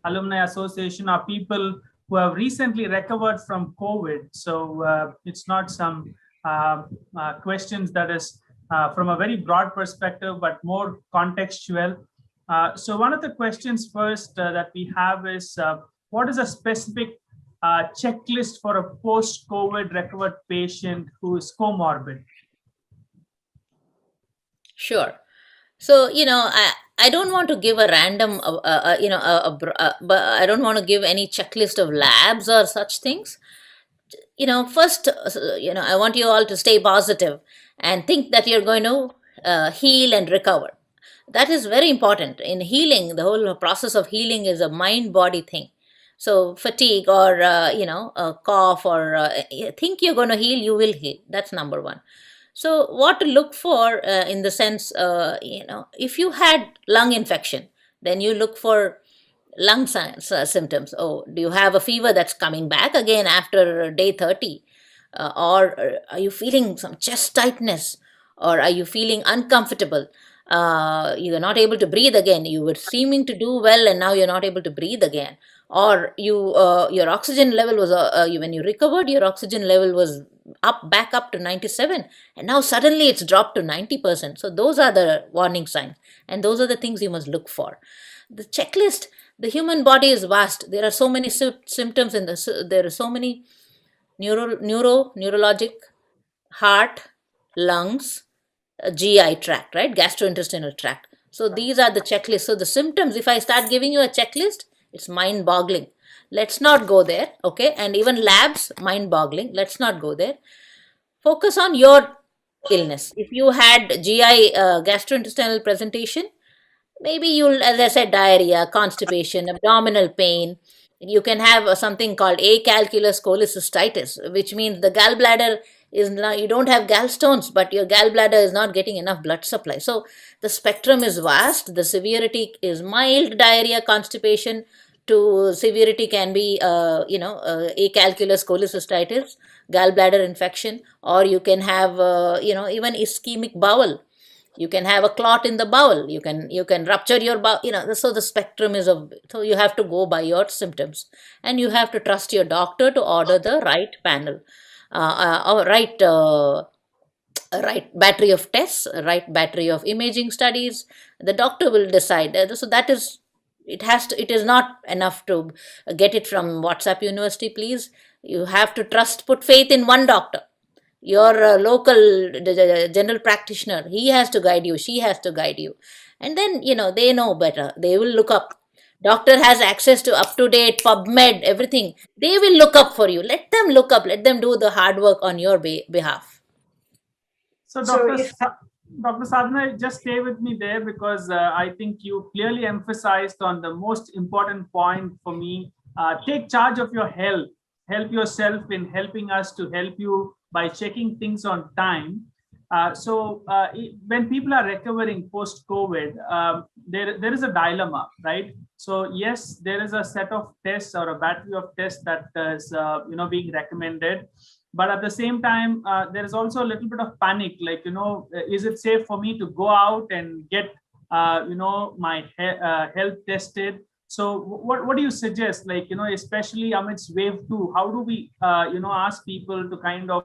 Alumni Association, are people who have recently recovered from COVID. So it's not some questions that is from a very broad perspective, but more contextual. So one of the questions first that we have is, what is a specific checklist for a post-COVID recovered patient who is comorbid? Sure. So, I don't want to give a random, but I don't want to give any checklist of labs or such things. First, I want you all to stay positive and think that you're going to heal and recover. That is very important. In healing, the whole process of healing is a mind-body thing. So fatigue or, a cough or think you're going to heal, you will heal. That's number one. So what to look for in the sense, if you had lung infection, then you look for lung symptoms. Oh, do you have a fever that's coming back again after day 30? Or are you feeling some chest tightness? Or are you feeling uncomfortable? You are not able to breathe again. You were seeming to do well and now you're not able to breathe again. Or your oxygen level was, when you recovered, your oxygen level was back up to 97, and now suddenly it's dropped to 90%. So those are the warning signs, and those are the things you must look for. The checklist, the human body is vast. There are so many symptoms there are so many neurologic, heart, lungs, GI tract, right? Gastrointestinal tract. So these are the checklists. So the symptoms, if I start giving you a checklist, it's mind boggling. Let's not go there, okay? And even labs, mind-boggling. Let's not go there. Focus on your illness. If you had GI gastrointestinal presentation, maybe you'll, as I said, diarrhea, constipation, abdominal pain. You can have something called acalculous cholecystitis, which means the gallbladder is not, you don't have gallstones, but your gallbladder is not getting enough blood supply. So the spectrum is vast. The severity is mild diarrhea, constipation, to severity can be, acalculous cholecystitis, gallbladder infection, or you can have, even ischemic bowel. You can have a clot in the bowel. You can rupture your bowel. So the spectrum is so you have to go by your symptoms, and you have to trust your doctor to order the right panel, or right a right battery of tests, a right battery of imaging studies. The doctor will decide. So that is, it has to. It is not enough to get it from WhatsApp University. Please, you have to trust, put faith in one doctor. Your local general practitioner, he has to guide you. She has to guide you, and then they know better. They will look up. Doctor has access to up to date PubMed, everything. They will look up for you. Let them look up. Let them do the hard work on your behalf. So, So if Dr. Sadhana, just stay with me there, because I think you clearly emphasized on the most important point for me. Take charge of your health. Help yourself in helping us to help you by checking things on time. When people are recovering post-COVID, there is a dilemma, right? So yes, there is a set of tests or a battery of tests that is being recommended. But at the same time, there is also a little bit of panic, like, is it safe for me to go out and get, my health tested? So what do you suggest, like, especially amidst wave 2, how do we, ask people to kind of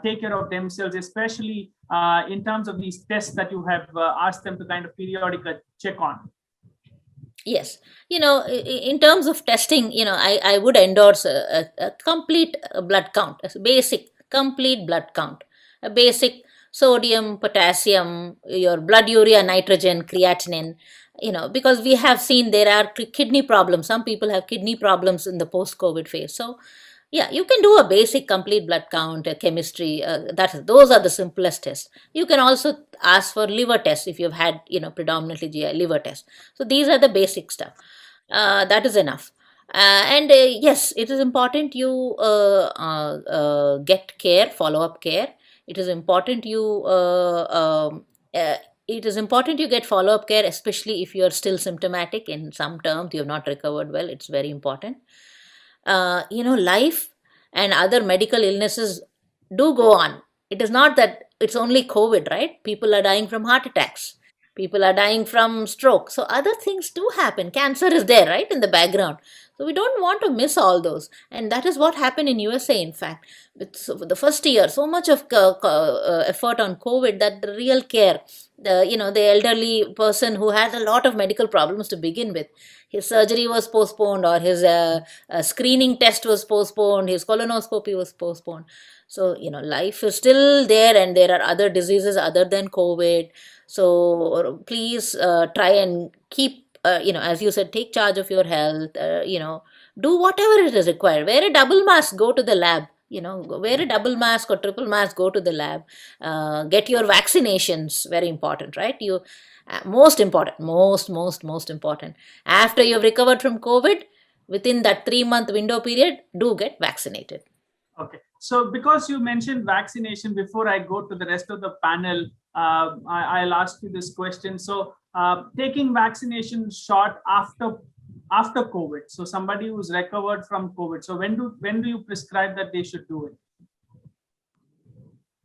take care of themselves, especially in terms of these tests that you have asked them to kind of periodically check on? Yes, in terms of testing, I would endorse a complete blood count, a basic complete blood count, a basic sodium, potassium, your blood urea, nitrogen, creatinine, because we have seen there are kidney problems. Some people have kidney problems in the post-COVID phase. So yeah, you can do a basic complete blood count, chemistry. Those are the simplest tests. You can also ask for liver tests if you've had, predominantly GI liver tests. So these are the basic stuff. That is enough. And yes, it is important you get care, follow-up care. It is important you get follow-up care, especially if you are still symptomatic. In some terms, you have not recovered well. It's very important. Life and other medical illnesses do go on. It is not that it's only COVID, right? People are dying from heart attacks. People are dying from stroke. So other things do happen. Cancer is there, right, in the background. So we don't want to miss all those. And that is what happened in USA, in fact. With the first year, so much of effort on COVID that the real care, the elderly person who has a lot of medical problems to begin with, his surgery was postponed, or his screening test was postponed, his colonoscopy was postponed. So, life is still there, and there are other diseases other than COVID. So please try and keep, as you said, take charge of your health, do whatever it is required. Wear a double mask, go to the lab. Wear a double mask or triple mask, go to the lab. Get your vaccinations, very important, right? Most important, most important. After you've recovered from COVID, within that 3-month window period, do get vaccinated. Okay. So because you mentioned vaccination, before I go to the rest of the panel, I'll ask you this question. So taking vaccination shot after COVID, so somebody who's recovered from COVID, so when do you prescribe that they should do it?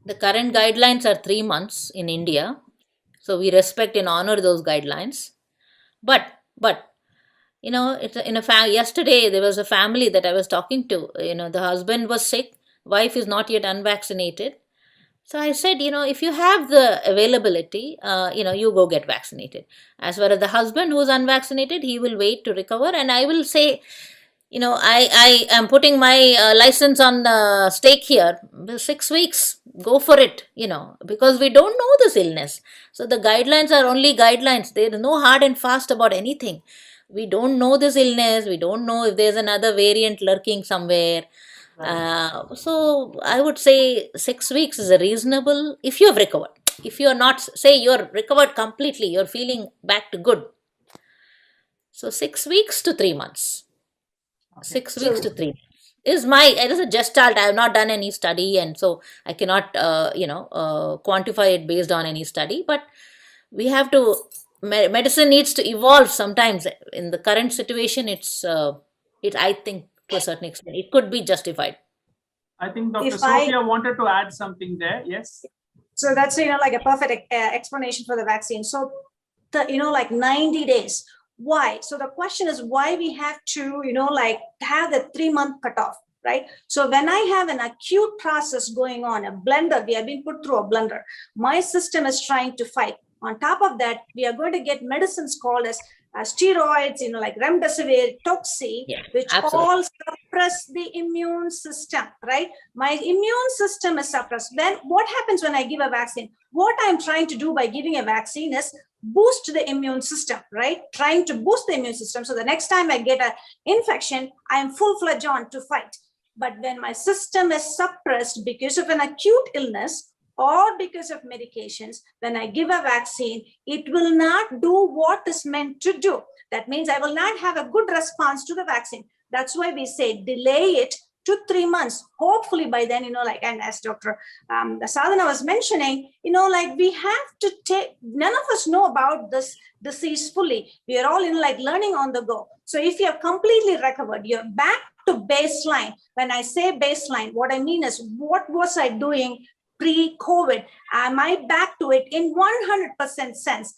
The current guidelines are 3 months in India. So we respect and honor those guidelines. But it's yesterday there was a family that I was talking to. The husband was sick, wife is not yet unvaccinated. So I said, if you have the availability, you go get vaccinated. As far as the husband who is unvaccinated, he will wait to recover. And I will say, I am putting my license on the stake here. 6 weeks, go for it, because we don't know this illness. So the guidelines are only guidelines. There is no hard and fast about anything. We don't know this illness. We don't know if there's another variant lurking somewhere. So I would say 6 weeks is a reasonable, if you have recovered. If you are not, say you're recovered completely, you're feeling back to good. So 6 weeks to 3 months. Okay. 6 weeks to 3 months it is a gestalt. I have not done any study, and so I cannot, quantify it based on any study. But we have to. Medicine needs to evolve sometimes. In the current situation, I think to a certain extent it could be justified. I think Dr. Sophia wanted to add something there. Yes. So that's like a perfect explanation for the vaccine. So the 90 days. Why? So the question is why we have to have the 3-month cutoff. right? So when I have an acute process going on, a blender, we have been put through a blender, my system is trying to fight. On top of that, we are going to get medicines called as steroids, like remdesivir, toxi, which absolutely. all suppress the immune system, right? My immune system is suppressed. Then what happens when I give a vaccine? What I'm trying to do by giving a vaccine is boost the immune system, right? Trying to boost the immune system. So the next time I get an infection, I am full-fledged on to fight. But when my system is suppressed because of an acute illness or because of medications, when I give a vaccine, it will not do what is meant to do. That means I will not have a good response to the vaccine. That's why we say delay it to 3 months. Hopefully by then, and as Dr. Sadhana was mentioning, we have to take, none of us know about this disease fully. We are all, learning on the go. So if you're completely recovered, you're back to baseline. When I say baseline, what I mean is, what was I doing pre-COVID? Am I back to it in 100% sense?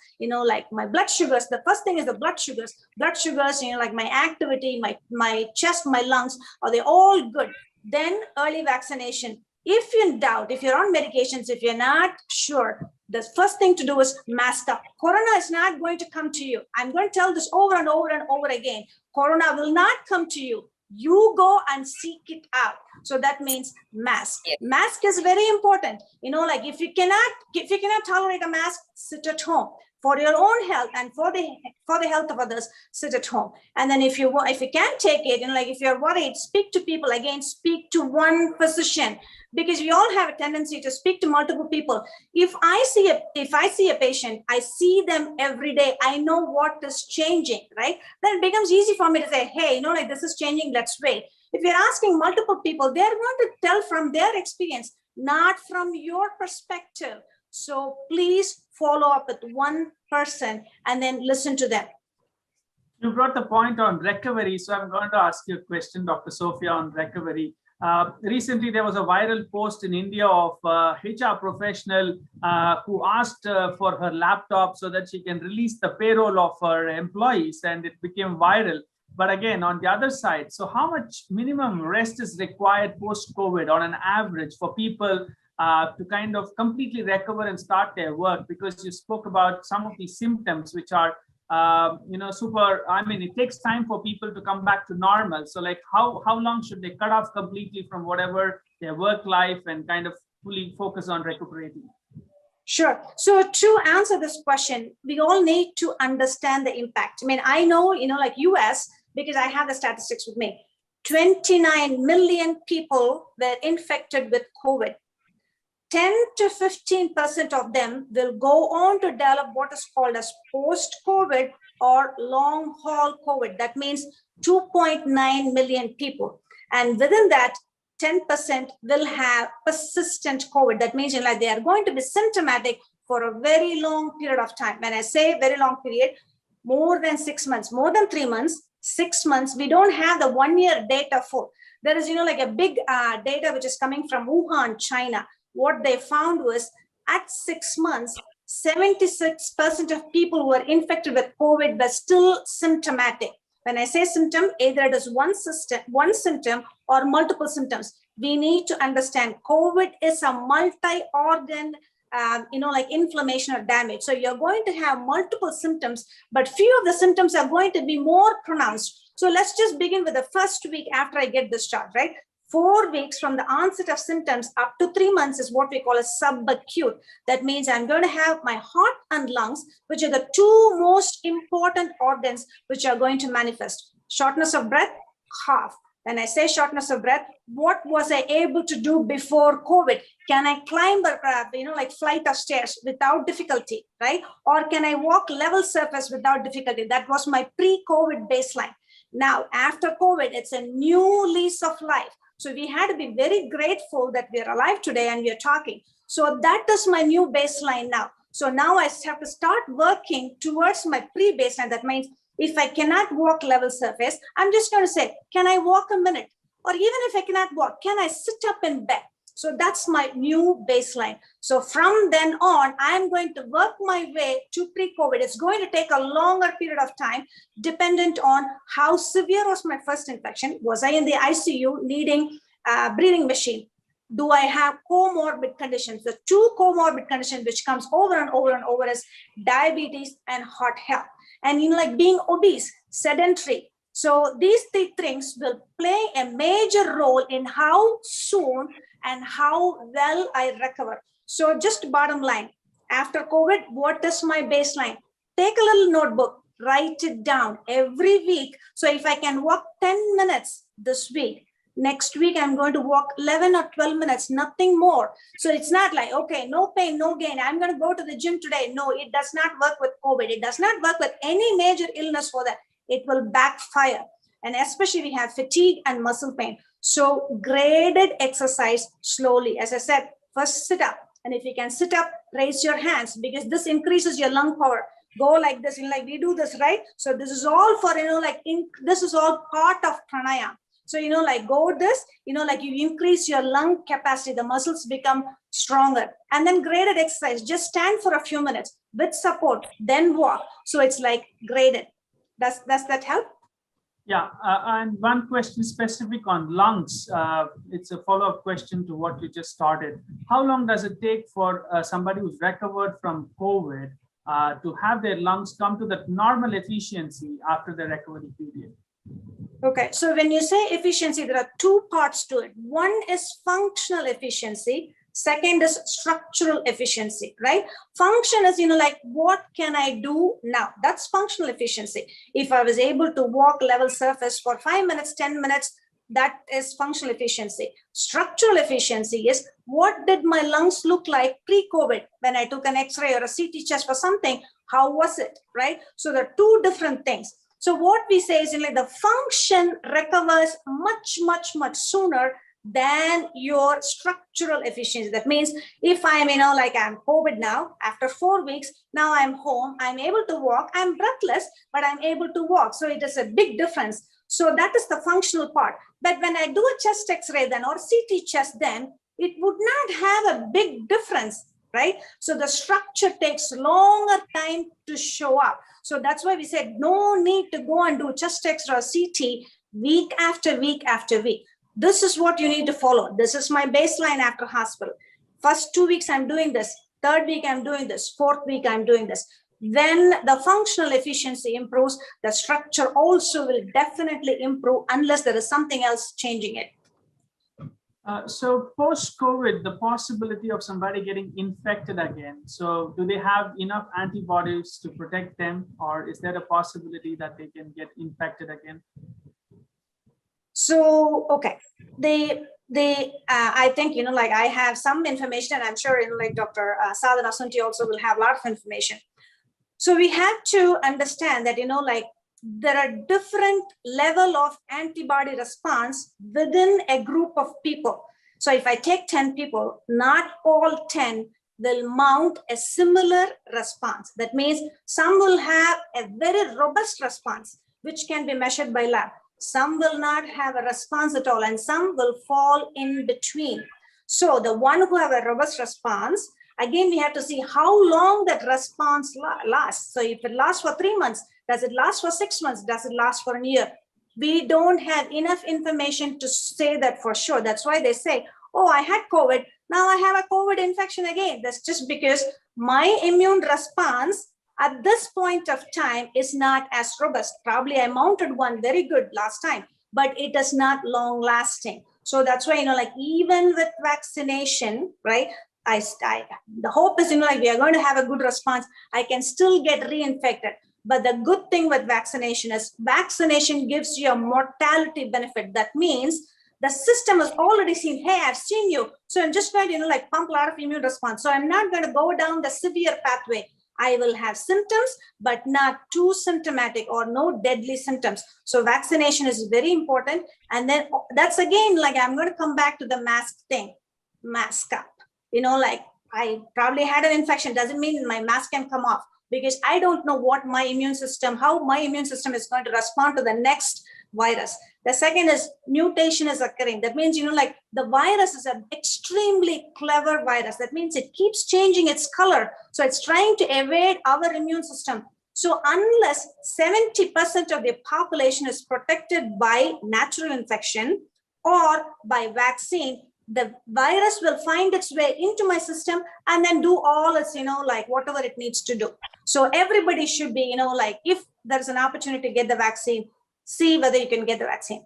My blood sugars, the first thing is the blood sugars, my activity, my chest, my lungs, are they all good? Then early vaccination. If you're in doubt, if you're on medications, if you're not sure, the first thing to do is mask up. Corona is not going to come to you. I'm going to tell this over and over and over again. Corona will not come to you. You go and seek it out. So that means mask. Mask is very important. If you cannot tolerate a mask, sit at home. For your own health and for the health of others, sit at home. And then if you can't take it, if you're worried, speak to people. Again, speak to one physician, because we all have a tendency to speak to multiple people. If I see a patient, I see them every day, I know what is changing, right? Then it becomes easy for me to say, hey, this is changing, let's wait. If you're asking multiple people, they're going to tell from their experience, not from your perspective. So please follow up with one person and then listen to them. You brought the point on recovery. So I'm going to ask you a question, Dr. Sophia, on recovery. Recently, there was a viral post in India of a HR professional who asked for her laptop so that she can release the payroll of her employees, and it became viral. But again, on the other side, so how much minimum rest is required post-COVID on an average for people to kind of completely recover and start their work? Because you spoke about some of these symptoms which are it takes time for people to come back to normal. So how long should they cut off completely from whatever their work life and kind of fully focus on recuperating? Sure. So to answer this question, we all need to understand the impact. I know, US, because I have the statistics with me, 29 million people were infected with COVID. 10 to 15% of them will go on to develop what is called as post-COVID or long-haul COVID. That means 2.9 million people. And within that, 10% will have persistent COVID. That means they are going to be symptomatic for a very long period of time. When I say very long period, more than 6 months, more than 3 months, 6 months, we don't have the 1 year data for. There is, a big data which is coming from Wuhan, China. What they found was at 6 months, 76% of people who were infected with COVID were still symptomatic. When I say symptom, either it is one symptom or multiple symptoms. We need to understand COVID is a multi-organ, inflammation or damage. So you're going to have multiple symptoms, but few of the symptoms are going to be more pronounced. So let's just begin with the first week after I get discharged, right? 4 weeks from the onset of symptoms up to 3 months is what we call a subacute. That means I'm going to have my heart and lungs, which are the two most important organs which are going to manifest. Shortness of breath, cough. When I say shortness of breath, what was I able to do before COVID? Can I climb a flight of stairs without difficulty, right? Or can I walk level surface without difficulty? That was my pre-COVID baseline. Now, after COVID, it's a new lease of life. So we had to be very grateful that we are alive today and we are talking. So that is my new baseline now. So now I have to start working towards my pre-baseline. That means if I cannot walk level surface, I'm just going to say, can I walk a minute? Or even if I cannot walk, can I sit up in bed? So that's my new baseline. So from then on, I'm going to work my way to pre-COVID. It's going to take a longer period of time, dependent on how severe was my first infection. Was I in the ICU needing a breathing machine? Do I have comorbid conditions? The two comorbid conditions which comes over and over and over is diabetes and heart health. And like being obese, sedentary. So these three things will play a major role in how soon and how well I recover. So just bottom line, after COVID, what is my baseline? Take a little notebook, write it down every week. So if I can walk 10 minutes this week, next week, I'm going to walk 11 or 12 minutes, nothing more. So it's not like, okay, no pain, no gain. I'm going to go to the gym today. No, it does not work with COVID. It does not work with any major illness for that. It will backfire. And especially we have fatigue and muscle pain. So graded exercise slowly. As I said, first sit up. And if you can sit up, raise your hands because this increases your lung power. Go like this, like we do this, right? So this is all for, this is all part of pranayama. So, like go this, like you increase your lung capacity, the muscles become stronger. And then graded exercise, just stand for a few minutes with support, then walk. So it's like graded. Does that help? Yeah, and one question specific on lungs. It's a follow-up question to what you just started. How long does it take for somebody who's recovered from COVID to have their lungs come to that normal efficiency after the recovery period? Okay, so when you say efficiency, there are two parts to it. One is functional efficiency. Second is structural efficiency, right? Function is, like, what can I do now? That's functional efficiency. If I was able to walk level surface for 5 minutes, 10 minutes, that is functional efficiency. Structural efficiency is what did my lungs look like pre-COVID when I took an X-ray or a CT chest for something? How was it, right? So there are two different things. So what we say is like the function recovers much, much, much sooner than your structural efficiency. That means if I'm, like I'm COVID now, after 4 weeks, now I'm home, I'm able to walk, I'm breathless, but I'm able to walk. So it is a big difference. So that is the functional part. But when I do a chest X-ray then or CT chest then, it would not have a big difference, right? So the structure takes longer time to show up. So that's why we said no need to go and do chest X-ray or CT week after week after week. This is what you need to follow. This is my baseline after hospital. First 2 weeks, I'm doing this. Third week, I'm doing this. Fourth week, I'm doing this. When the functional efficiency improves, the structure also will definitely improve unless there is something else changing it. So post-COVID, the possibility of somebody getting infected again. So do they have enough antibodies to protect them, or is there a possibility that they can get infected again? So, okay, I think, like I have some information and I'm sure, like Dr. Sadhana Sunti also will have a lot of information. So we have to understand that, like there are different level of antibody response within a group of people. So if I take 10 people, not all 10 will mount a similar response. That means some will have a very robust response, which can be measured by lab. Some will not have a response at all, and some will fall in between. So the one who have a robust response, again, we have to see how long that response lasts. So if it lasts for 3 months, does it last for 6 months? Does it last for a year? We don't have enough information to say that for sure. That's why they say, oh, I had COVID. Now I have a COVID infection again. That's just because my immune response at this point of time is not as robust. Probably I mounted one very good last time, but it is not long lasting. So that's why, like even with vaccination, right? The hope is, like we are going to have a good response. I can still get reinfected. But the good thing with vaccination is vaccination gives you a mortality benefit. That means the system has already seen, hey, I've seen you. So I'm just going to like pump a lot of immune response. So I'm not going to go down the severe pathway. I will have symptoms, but not too symptomatic or no deadly symptoms. So vaccination is very important. And then that's again, like I'm going to come back to the mask thing, mask up. Like I probably had an infection, doesn't mean my mask can come off because I don't know what my immune system, how my immune system is going to respond to the next virus. The second is mutation is occurring. That means, like the virus is an extremely clever virus. That means it keeps changing its color. So it's trying to evade our immune system. So unless 70% of the population is protected by natural infection or by vaccine, the virus will find its way into my system and then do all its, like whatever it needs to do. So everybody should be, like if there's an opportunity to get the vaccine, see whether you can get the vaccine.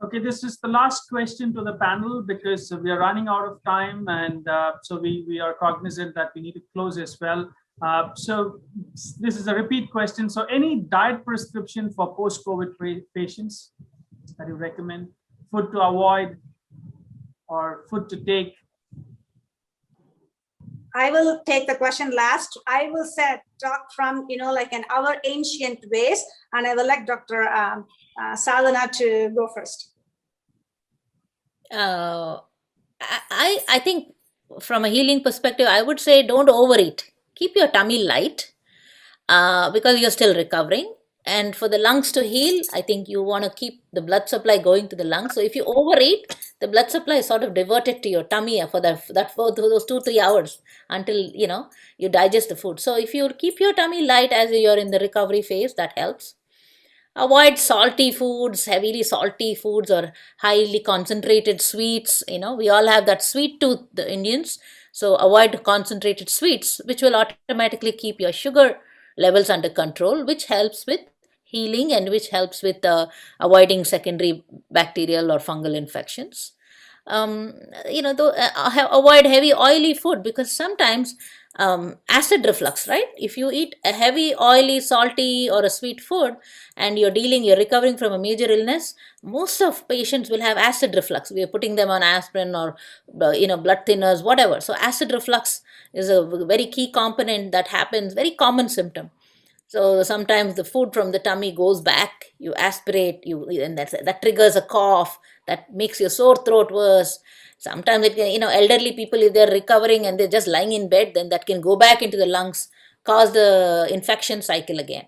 Okay, this is the last question to the panel because we are running out of time, and so we are cognizant that we need to close as well. So this is a repeat question. So any diet prescription for post-COVID patients that you recommend? Food to avoid or food to take? I will take the question last. I will talk from, like our ancient ways, and I will let Dr. Sadhana to go first. I think from a healing perspective, I would say don't overeat. Keep your tummy light because you're still recovering. And for the lungs to heal, I think you want to keep the blood supply going to the lungs. So if you overeat, the blood supply is sort of diverted to your tummy for those 2-3 hours until you digest the food. So if you keep your tummy light as you're in the recovery phase, that helps. Avoid salty foods, heavily salty foods, or highly concentrated sweets. We all have that sweet tooth, the Indians. So avoid concentrated sweets, which will automatically keep your sugar levels under control, which helps with healing and which helps with avoiding secondary bacterial or fungal infections. Avoid heavy oily food because sometimes acid reflux, right? If you eat a heavy oily, salty or a sweet food and you're recovering from a major illness, most of patients will have acid reflux. We are putting them on aspirin or blood thinners, whatever. So acid reflux is a very key component that happens, very common symptom. So sometimes the food from the tummy goes back, you aspirate, and that triggers a cough, that makes your sore throat worse. Sometimes it can, elderly people, if they're recovering and they're just lying in bed, then that can go back into the lungs, cause the infection cycle again.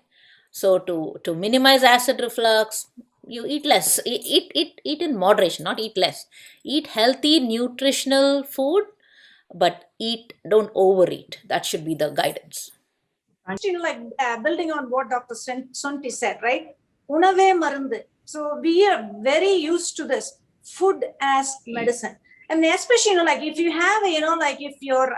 So to minimize acid reflux, you eat less, eat in moderation, not eat less. Eat healthy, nutritional food, but don't overeat. That should be the guidance. Building on what Dr. Sunti said, right? Unave marundu. So we are very used to this food as medicine. And especially, if you have, if your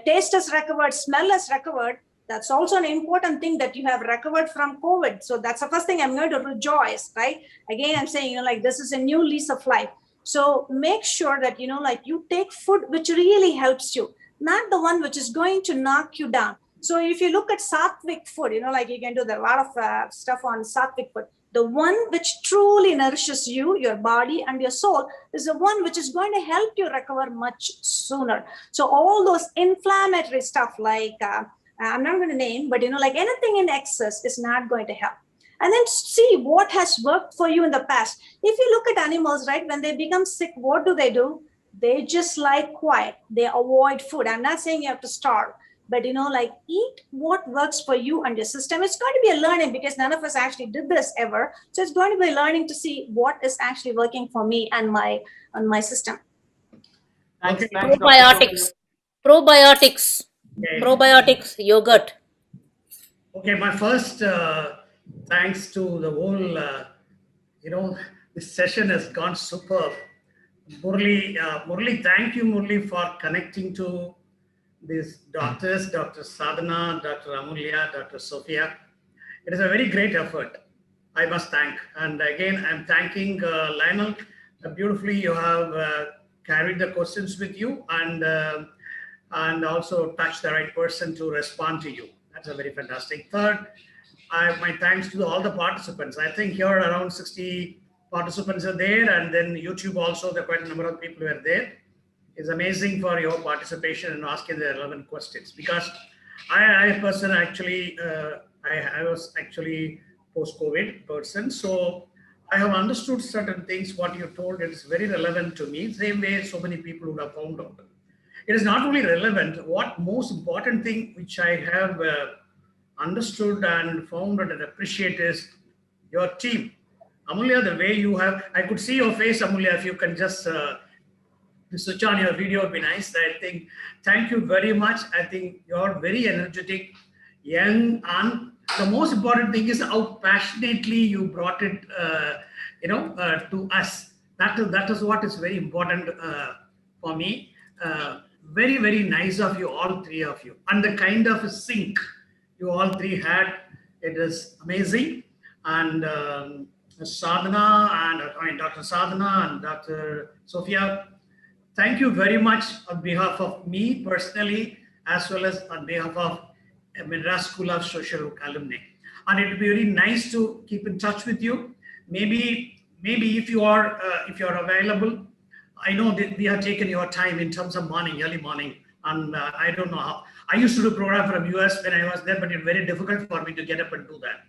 taste is recovered, smell is recovered, that's also an important thing that you have recovered from COVID. So that's the first thing I'm going to rejoice, right? Again, I'm saying, this is a new lease of life. So make sure that, you take food which really helps you, not the one which is going to knock you down. So if you look at sattvic food, you can do a lot of stuff on sattvic food. The one which truly nourishes you, your body and your soul, is the one which is going to help you recover much sooner. So all those inflammatory stuff like, I'm not going to name, but anything in excess is not going to help. And then see what has worked for you in the past. If you look at animals, right, when they become sick, what do? They just lie quiet. They avoid food. I'm not saying you have to starve, but eat what works for you and your system. It's going to be a learning because none of us actually did this ever. So it's going to be learning to see what is actually working for me and my system. Thanks. Probiotics, yogurt. Okay, my first thanks to the whole, this session has gone superb. Murli, thank you, Murli, for connecting to these doctors, Dr. Sadhana, Dr. Amulya, Dr. Sophia. It is a very great effort, I must thank. And again, I'm thanking Lionel. Beautifully, you have carried the questions with you and also touched the right person to respond to you. That's a very fantastic. Third, my thanks to all the participants. I think here around 60 participants are there, and then YouTube also, there are quite a number of people who are there. It's amazing for your participation and asking the relevant questions, because I person actually, I was actually post-COVID person. So I have understood certain things, what you told, it is very relevant to me. Same way so many people would have found out. It is not only relevant, what most important thing which I have understood and found and appreciate is your team. Amulya, the way you have, I could see your face, Amulya, if you can just switch on your video, would be nice. I think, thank you very much. I think you're very energetic, young, and the most important thing is how passionately you brought it, to us. That is what is very important for me. Very, very nice of you, all three of you. And the kind of sync you all three had, it is amazing. And Sadhana and Dr. Sadhana and Dr. Sophia, thank you very much on behalf of me personally, as well as on behalf of Madras School of Social Work alumni. And it would be really nice to keep in touch with you. Maybe if you are available, I know that we have taken your time in terms of early morning, and I don't know how. I used to do program from US when I was there, but it's very difficult for me to get up and do that.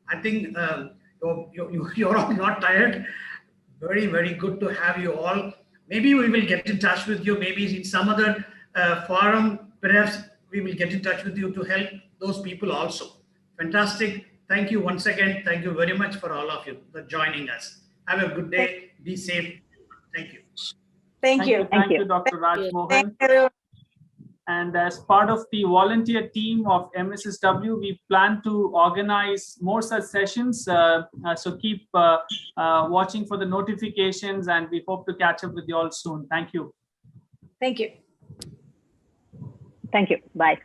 I think you're all not tired. Very, very good to have you all. Maybe we will get in touch with you. Maybe in some other forum, perhaps we will get in touch with you to help those people also. Fantastic. Thank you once again. Thank you very much for all of you for joining us. Have a good day. Be safe. Thank you. Thank you. Thank you, Dr. Raj Mohan. Thank you. And as part of the volunteer team of MSSW, we plan to organize more such sessions. So keep watching for the notifications, and we hope to catch up with you all soon. Thank you. Thank you. Thank you. Bye.